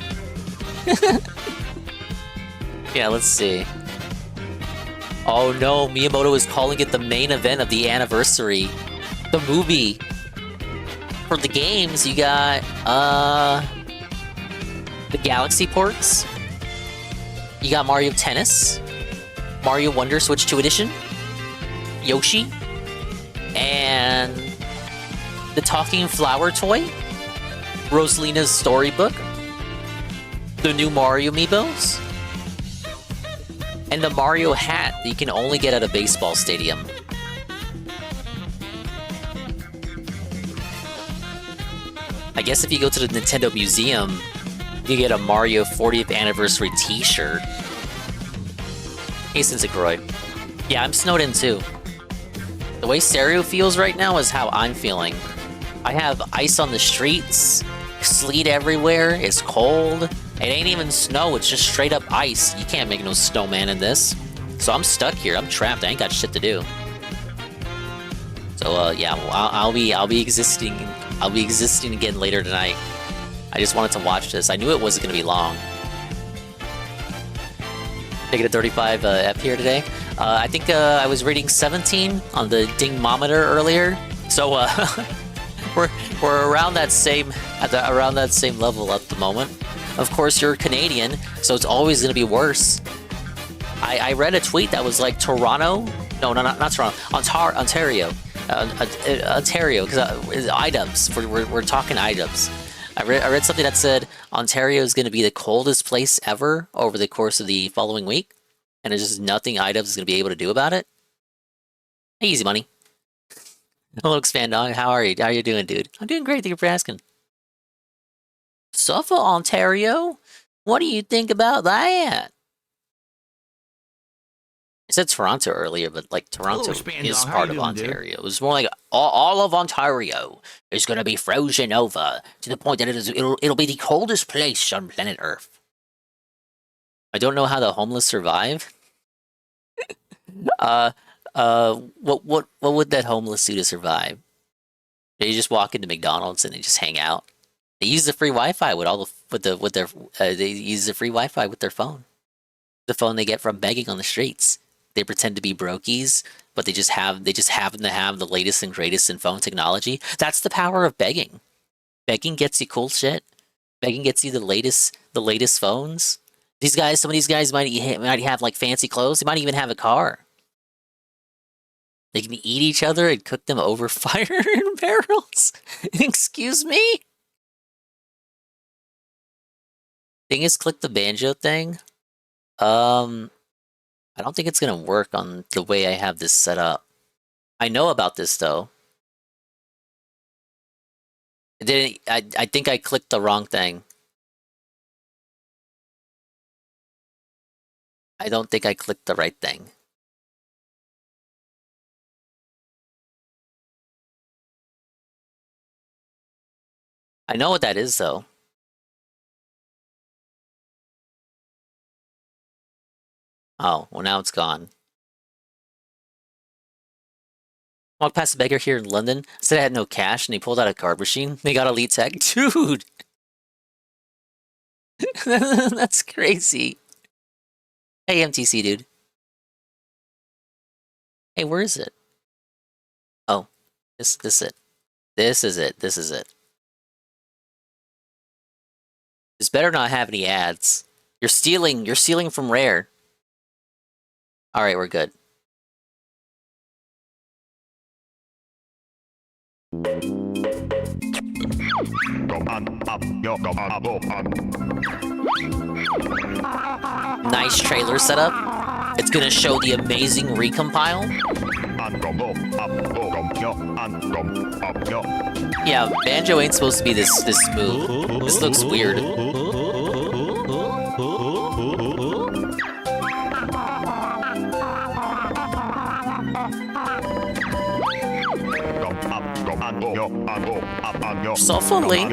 Yeah, let's see. Oh no, Miyamoto is calling it the main event of the anniversary. The movie. For the games, you got, the Galaxy ports. You got Mario Tennis, Mario Wonder Switch 2 Edition, Yoshi, and the Talking Flower toy, Rosalina's Storybook, the new Mario amiibos, and the Mario hat that you can only get at a baseball stadium. I guess if you go to the Nintendo Museum, you get a Mario 40th Anniversary t-shirt. Hey, Sensei yeah, I'm snowed in too. The way Stereo feels right now is how I'm feeling. I have ice on the streets, sleet everywhere, it's cold. It ain't even snow, it's just straight up ice. You can't make no snowman in this. So I'm stuck here, I'm trapped, I ain't got shit to do. So yeah, I'll be existing again later tonight. I just wanted to watch this. I knew it wasn't gonna be long. Taking a 35 F here today. I think I was reading 17 on the dingmometer earlier. So we're around that same level at the moment. Of course, you're Canadian, so it's always gonna be worse. I read a tweet that was like Toronto. No, not Toronto. Ontario. Ontario, because iDubbbz. We're talking iDubbbz. I read something that said Ontario is going to be the coldest place ever over the course of the following week, and there's just nothing iDubbbz is going to be able to do about it. Hey, Easy Money. Hello, Expand Dog. How are you? How are you doing, dude? I'm doing great. Thank you for asking. Suffolk, Ontario? What do you think about that? I said Toronto earlier, but like Toronto is part of Ontario. It was more like all of Ontario is going to be frozen over to the point that it'll be the coldest place on planet Earth. I don't know how the homeless survive. What would that homeless do to survive? They just walk into McDonald's and they just hang out. They use the free Wi-Fi they use the free Wi-Fi with their phone. The phone they get from begging on the streets. They pretend to be brokies, but they just happen to have the latest and greatest in phone technology. That's the power of begging. Begging gets you cool shit. Begging gets you the latest phones. Some of these guys might have like fancy clothes. They might even have a car. They can eat each other and cook them over fire in barrels. Excuse me? Thing is, click the banjo thing. I don't think it's gonna work on the way I have this set up. I know about this though. I think I clicked the wrong thing. I don't think I clicked the right thing. I know what that is though. Oh, well now it's gone. Walked past a beggar here in London, said I had no cash, and he pulled out a card machine. They got Elite Tech. Dude! That's crazy. Hey, MTC, dude. Hey, where is it? Oh, this is it. This is it. This is it. This better not have any ads. You're stealing from Rare. Alright, we're good. Nice trailer setup. It's gonna show the amazing recompile. Yeah, Banjo ain't supposed to be this smooth. This looks weird. Sofa Link.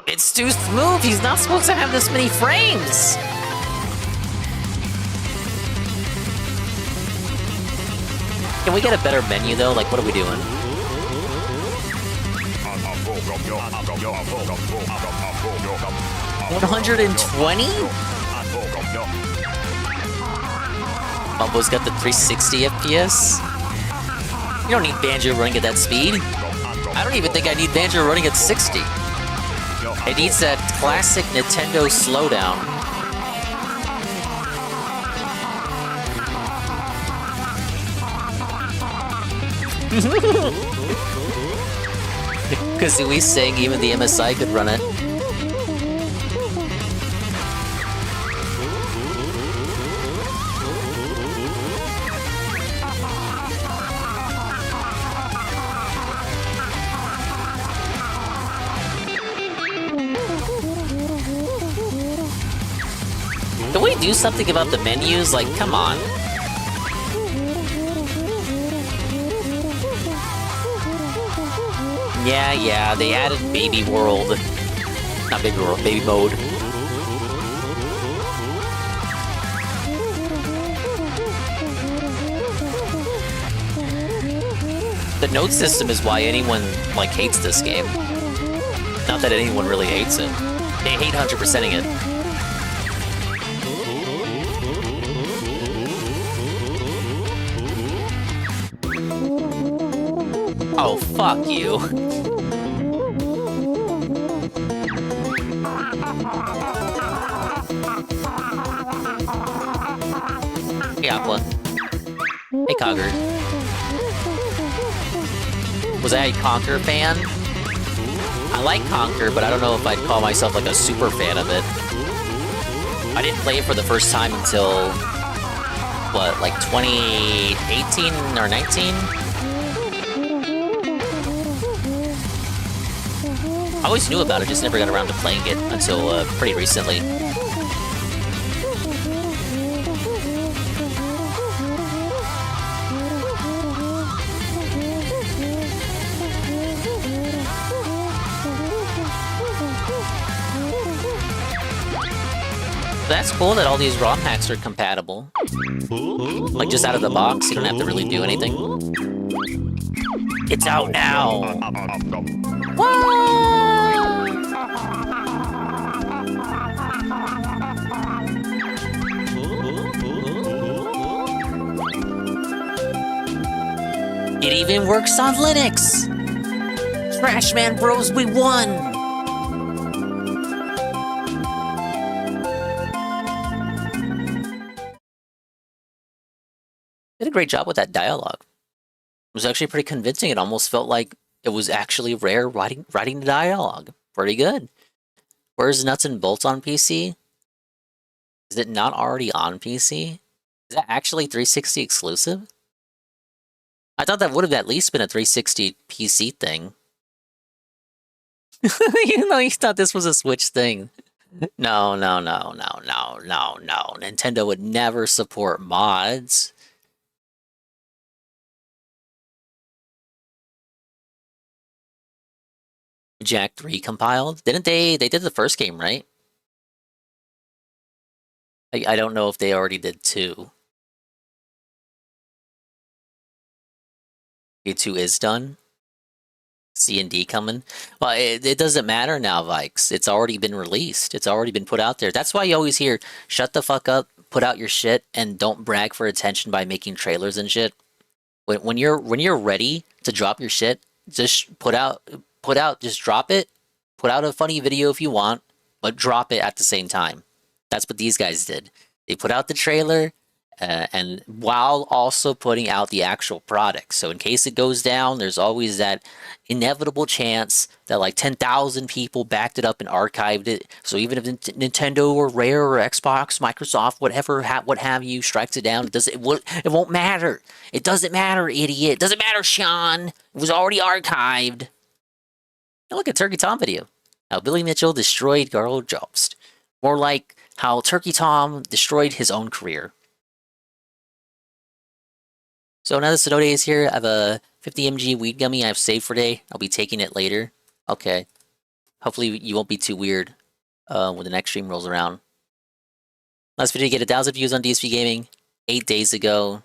It's too smooth. He's not supposed to have this many frames. Can we get a better menu though? Like, what are we doing? 120? Bumbo's got the 360 FPS. You don't need Banjo running at that speed. I don't even think I need Banjo running at 60. It needs that classic Nintendo slowdown. Because we saying even the MSI could run it. Can we do something about the menus? Like, come on. Yeah, they added Baby World. Not Baby World, Baby Mode. The note system is why anyone, like, hates this game. Not that anyone really hates it. They hate 100%ing it. Oh, fuck you. Hey, Aqua. Hey, Cogger. Was I a Conker fan? I like Conker, but I don't know if I'd call myself like a super fan of it. I didn't play it for the first time until, what, like 2018 or 19? I always knew about it, just never got around to playing it until pretty recently. That's cool that all these ROM hacks are compatible. Like, just out of the box, you don't have to really do anything. It's out now! It even works on Linux! Trashman Bros, we won! Did a great job with that dialogue. It was actually pretty convincing. It almost felt like it was actually Rare writing the dialogue. Pretty good. Where's Nuts and Bolts on PC? Is it not already on PC? Is that actually 360 exclusive? I thought that would have at least been a 360 PC thing. You know, you thought this was a Switch thing. No. Nintendo would never support mods. Jack 3 compiled? Didn't they? They did the first game, right? I don't know if they already did 2. A2 is done. C and D coming. Well, it doesn't matter now, Vikes. It's already been released. It's already been put out there. That's why you always hear, shut the fuck up, put out your shit, and don't brag for attention by making trailers and shit. When you're ready to drop your shit, just just drop it. Put out a funny video if you want, but drop it at the same time. That's what these guys did. They put out the trailer, and while also putting out the actual product. So in case it goes down, there's always that inevitable chance that like 10,000 people backed it up and archived it. So even if Nintendo or Rare or Xbox, Microsoft, whatever, what have you, strikes it down, it won't matter. It doesn't matter, idiot. It doesn't matter, Sean. It was already archived. Now look at Turkey Tom video. How Billy Mitchell destroyed Garl Jobst. More like how Turkey Tom destroyed his own career. So now that Sonoda is here, I have a 50 mg weed gummy I have saved for today. I'll be taking it later. Okay. Hopefully you won't be too weird when the next stream rolls around. Last video to get 1,000 views on DSP Gaming 8 days ago.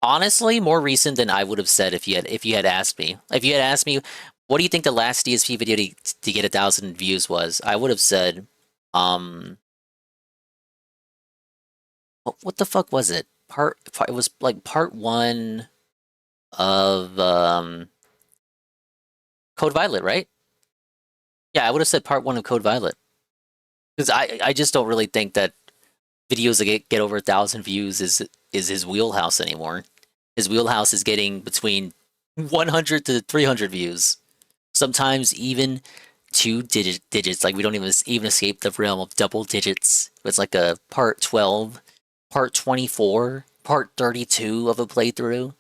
Honestly, more recent than I would have said if you had asked me. If you had asked me, what do you think the last DSP video to get 1,000 views was? I would have said, What the fuck was it? It was like part 1 of Code Violet, right? Yeah, I would have said part 1 of Code Violet. Because I just don't really think that videos that get over 1,000 views is his wheelhouse anymore. His wheelhouse is getting between 100 to 300 views. Sometimes even digits. Like we don't even escape the realm of double digits. It's like a part 12, part 24, part 32 of a playthrough.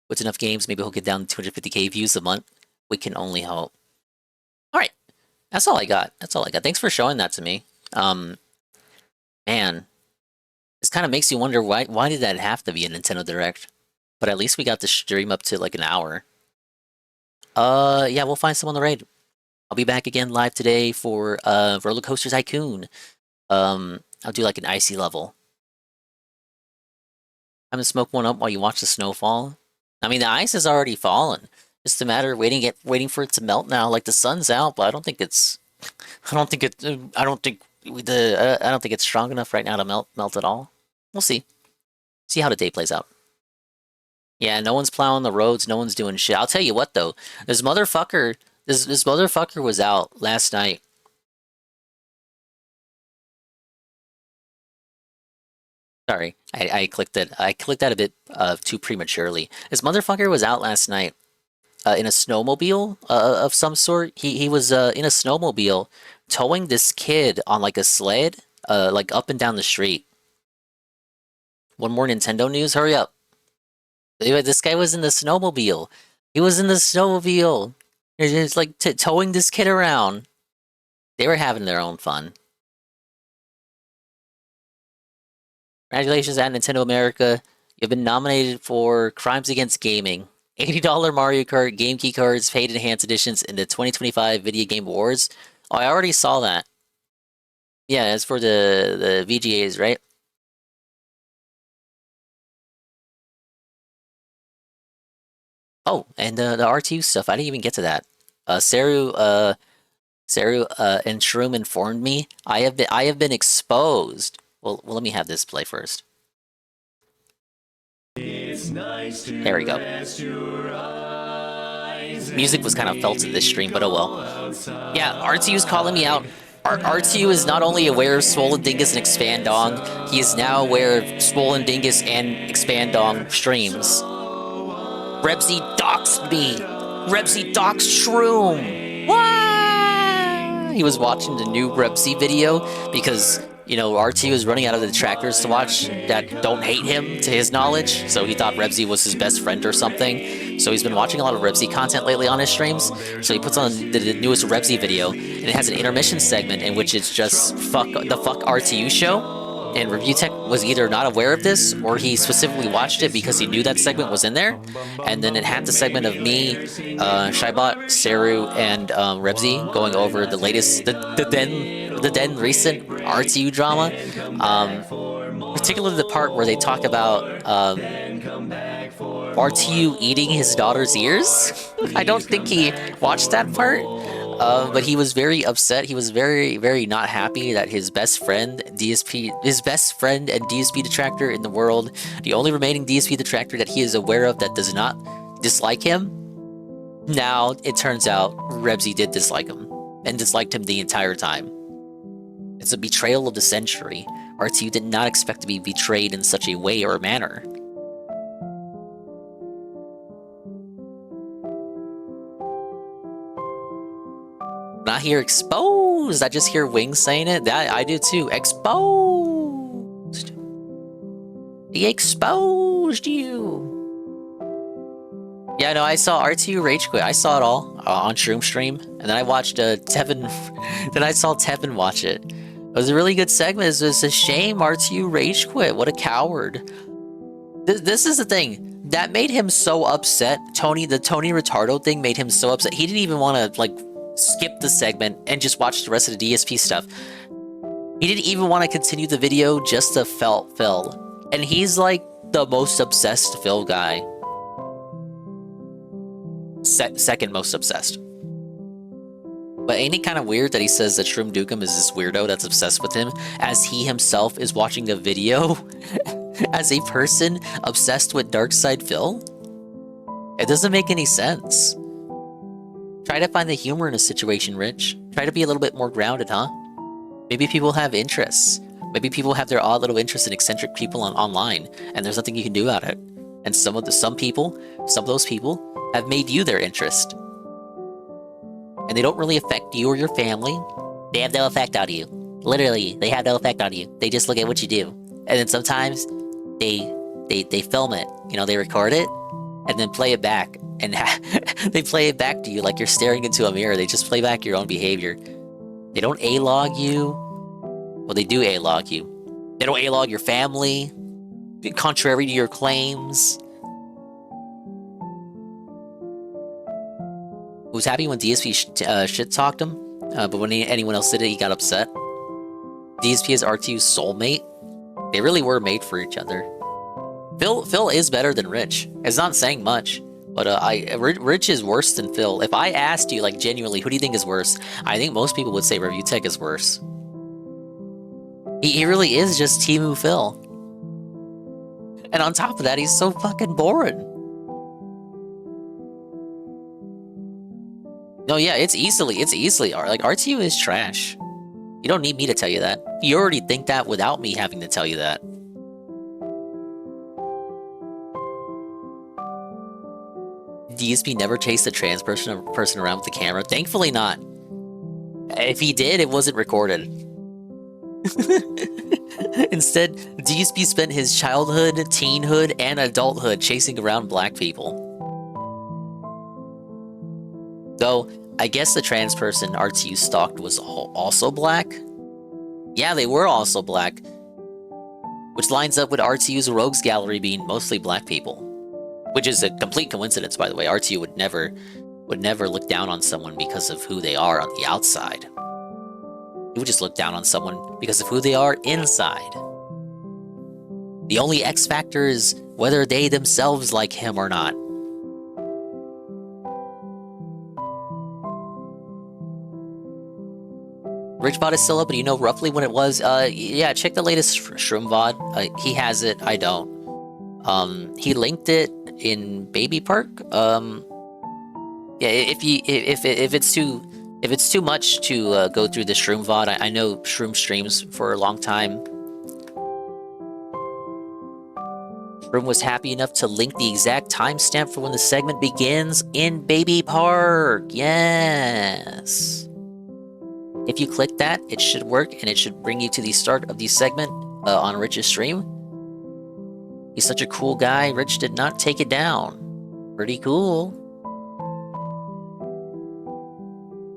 With enough games, maybe he'll get down to 250k views a month. We can only hope. All right, that's all I got. That's all I got. Thanks for showing that to me. Man, this kind of makes you wonder why did that have to be a Nintendo Direct? But at least we got the stream up to like an hour. Yeah, we'll find someone to raid. I'll be back again live today for Roller Coaster Tycoon. I'll do like an icy level. I'm gonna smoke one up while you watch the snowfall. I mean, the ice has already fallen. Just a matter of waiting for it to melt now. Like the sun's out, but I don't think it's strong enough right now to melt at all. We'll see. See how the day plays out. Yeah, no one's plowing the roads. No one's doing shit. I'll tell you what though, this motherfucker was out last night. Sorry, I clicked it. I clicked that a bit too prematurely. This motherfucker was out last night in a snowmobile of some sort. He was in a snowmobile towing this kid on like a sled like up and down the street. One more Nintendo news, hurry up. This guy was in the snowmobile. He was in the snowmobile. It's like towing this kid around. They were having their own fun. Congratulations at Nintendo America. You've been nominated for Crimes Against Gaming. $80 Mario Kart Game Key cards, paid enhanced editions in the 2025 Video Game Awards. Oh, I already saw that. Yeah, it's for the VGAs, right? Oh, and the R2 stuff. I didn't even get to that. Saru and Shroom informed me. I have been exposed. Well, let me have this play first. There we go. Music was kind of felt in this stream, but oh well. Yeah, R2 is calling me out. R2 is not only aware of Swollen Dingus and Expandong, he is now aware of Swollen Dingus and Expandong streams. Rebsy doxed me! Rebsy doxed Shroom! What? He was watching the new Rebsy video because, you know, R2 is running out of the detractors to watch that don't hate him, to his knowledge, so he thought Rebsy was his best friend or something. So he's been watching a lot of Rebsy content lately on his streams, so he puts on the newest Rebsy video, and it has an intermission segment in which it's just the fuck R2 show. And Review Tech was either not aware of this, or he specifically watched it because he knew that segment was in there. And then it had the segment of me, Shybot, Saru, and Rebsy going over the latest, the then recent RTU drama. Particularly the part where they talk about RTU eating his daughter's ears. I don't think he watched that part. But he was very upset. He was very, very not happy that his best friend and DSP detractor in the world, the only remaining DSP detractor that he is aware of that does not dislike him. Now, it turns out Rebsy did dislike him, and disliked him the entire time. It's a betrayal of the century. RTU did not expect to be betrayed in such a way or manner. Not hear exposed. I just hear Wings saying it. That I do too. Exposed. He exposed you. Yeah, no, I saw R2 Rage Quit. I saw it all on Shroom Stream, and then I watched Tevin. Then I saw Tevin watch it. It was a really good segment. It was a shame R2 Rage Quit. What a coward. This is the thing that made him so upset. The Tony Retardo thing made him so upset. He didn't even want to like skip the segment and just watch the rest of the DSP stuff. He didn't even want to continue the video just to Phil. And he's like the most obsessed Phil guy. Second most obsessed. But ain't it kind of weird that he says that Shroom Dukem is this weirdo that's obsessed with him, as he himself is watching a video as a person obsessed with Darkside Phil? It doesn't make any sense. Try to find the humor in a situation, Rich. Try to be a little bit more grounded, huh? Maybe people have interests. Maybe people have their odd little interests in eccentric people online, and there's nothing you can do about it. And some of those people have made you their interest. And they don't really affect you or your family. They have no effect on you. Literally, they have no effect on you. They just look at what you do. And then sometimes they film it. You know, they record it and then play it back. And they play it back to you like you're staring into a mirror. They just play back your own behavior. They don't A-log you. Well, they do A-log you. They don't A-log your family, contrary to your claims. He was happy when DSP shit-talked him, but when anyone else did it, he got upset. DSP is R2's soulmate. They really were made for each other. Phil is better than Rich. It's not saying much, but Rich is worse than Phil. If I asked you, like, genuinely, who do you think is worse? I think most people would say Review Tech is worse. He really is just Temu Phil. And on top of that, he's so fucking boring. No, yeah, it's easily, like, RTU is trash. You don't need me to tell you that. You already think that without me having to tell you that. DSP never chased a trans person around with the camera? Thankfully not. If he did, it wasn't recorded. Instead, DSP spent his childhood, teenhood, and adulthood chasing around black people. Though, I guess the trans person RTU stalked was also black? Yeah, they were also black. Which lines up with RTU's rogues gallery being mostly black people. Which is a complete coincidence, by the way. RTU would never look down on someone because of who they are on the outside. He would just look down on someone because of who they are inside. The only X factor is whether they themselves like him or not. Rich VOD is still up, but you know roughly when it was? Yeah, check the latest Shroom VOD. He has it, I don't. He linked it in Baby Park. Yeah, if it's too much to go through the Shroom VOD, I know Shroom streams for a long time. Shroom was happy enough to link the exact timestamp for when the segment begins in Baby Park. Yes. If you click that, it should work, and it should bring you to the start of the segment on Rich's stream. He's such a cool guy, Rich did not take it down. Pretty cool.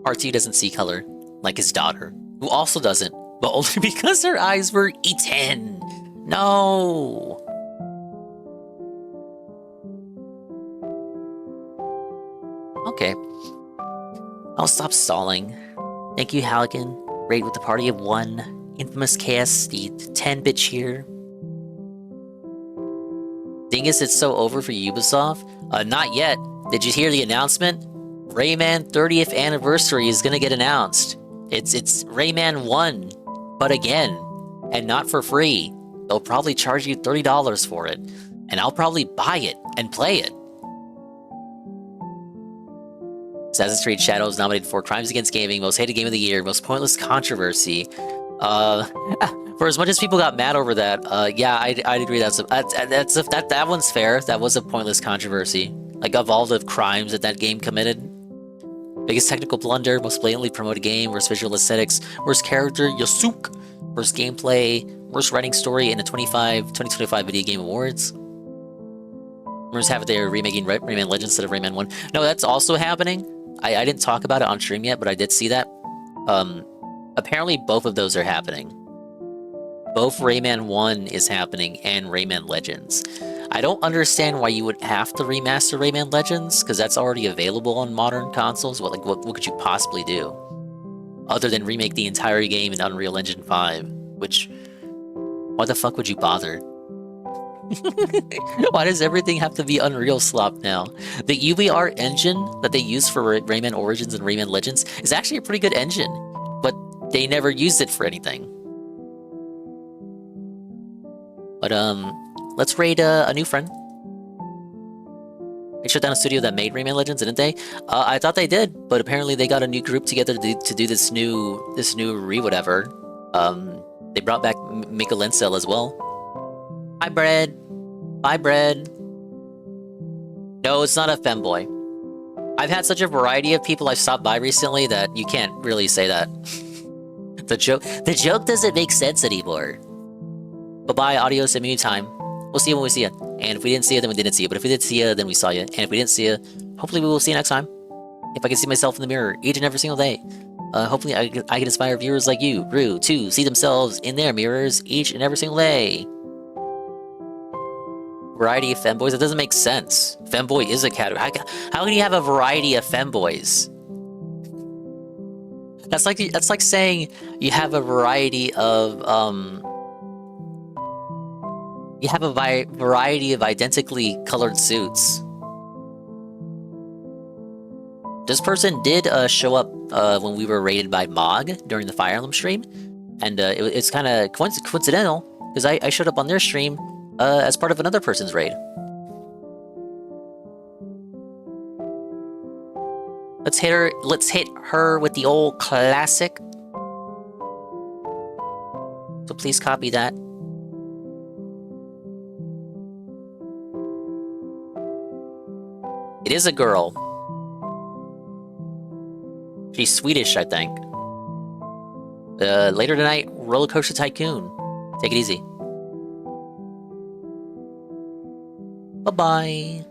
RT doesn't see color, like his daughter, who also doesn't, but only because her eyes were eaten. No. Okay. I'll stop stalling. Thank you, Halligan. Raid with the party of 1. Infamous Chaos, the 10-bit cheer. Dingus, it's so over for Ubisoft? Not yet. Did you hear the announcement? Rayman 30th anniversary is gonna get announced. It's Rayman 1, but again, and not for free. They'll probably charge you $30 for it, and I'll probably buy it and play it. Assassin's Creed Shadows nominated for Crimes Against Gaming, Most Hated Game of the Year, Most Pointless Controversy. For as much as people got mad over that, yeah, I'd agree that one's fair. That was a pointless controversy. Like, of all the crimes that game committed. Biggest technical blunder, most blatantly promoted game, worst visual aesthetics, worst character, Yasuke, worst gameplay, worst writing story in the 2025 Video Game Awards. Rumors have it they're remaking Rayman Legends instead of Rayman 1. No, that's also happening. I didn't talk about it on stream yet, but I did see that. Apparently both of those are happening. Both Rayman 1 is happening and Rayman Legends. I don't understand why you would have to remaster Rayman Legends, because that's already available on modern consoles. What could you possibly do? Other than remake the entire game in Unreal Engine 5, which... why the fuck would you bother? Why does everything have to be Unreal slop now? The UVR engine that they use for Rayman Origins and Rayman Legends is actually a pretty good engine, but they never used it for anything. But let's raid a new friend. They shut down a studio that made Rayman Legends, didn't they? I thought they did, but apparently they got a new group together to do this new whatever. They brought back Mika Lencel as well. Hi, Bread. Bye, Bread. No, it's not a femboy. I've had such a variety of people I've stopped by recently that you can't really say that. The joke doesn't make sense anymore. Bye-bye, adios, and time. We'll see you when we see you. And if we didn't see you, then we didn't see you. But if we did see you, then we saw you. And if we didn't see you, hopefully we will see you next time. If I can see myself in the mirror each and every single day. Hopefully I can inspire viewers like you, Rue, to see themselves in their mirrors each and every single day. Variety of femboys? That doesn't make sense. Femboy is a category. How can you have a variety of femboys? That's like saying you have a variety of you have a variety of identically colored suits. This person did show up when we were raided by Mog during the Fire Emblem stream, and it's kind of coincidental because I showed up on their stream as part of another person's raid. Let's hit her with the old classic. So please copy that. It is a girl. She's Swedish, I think. Later tonight, Roller Coaster Tycoon. Take it easy. Bye-bye.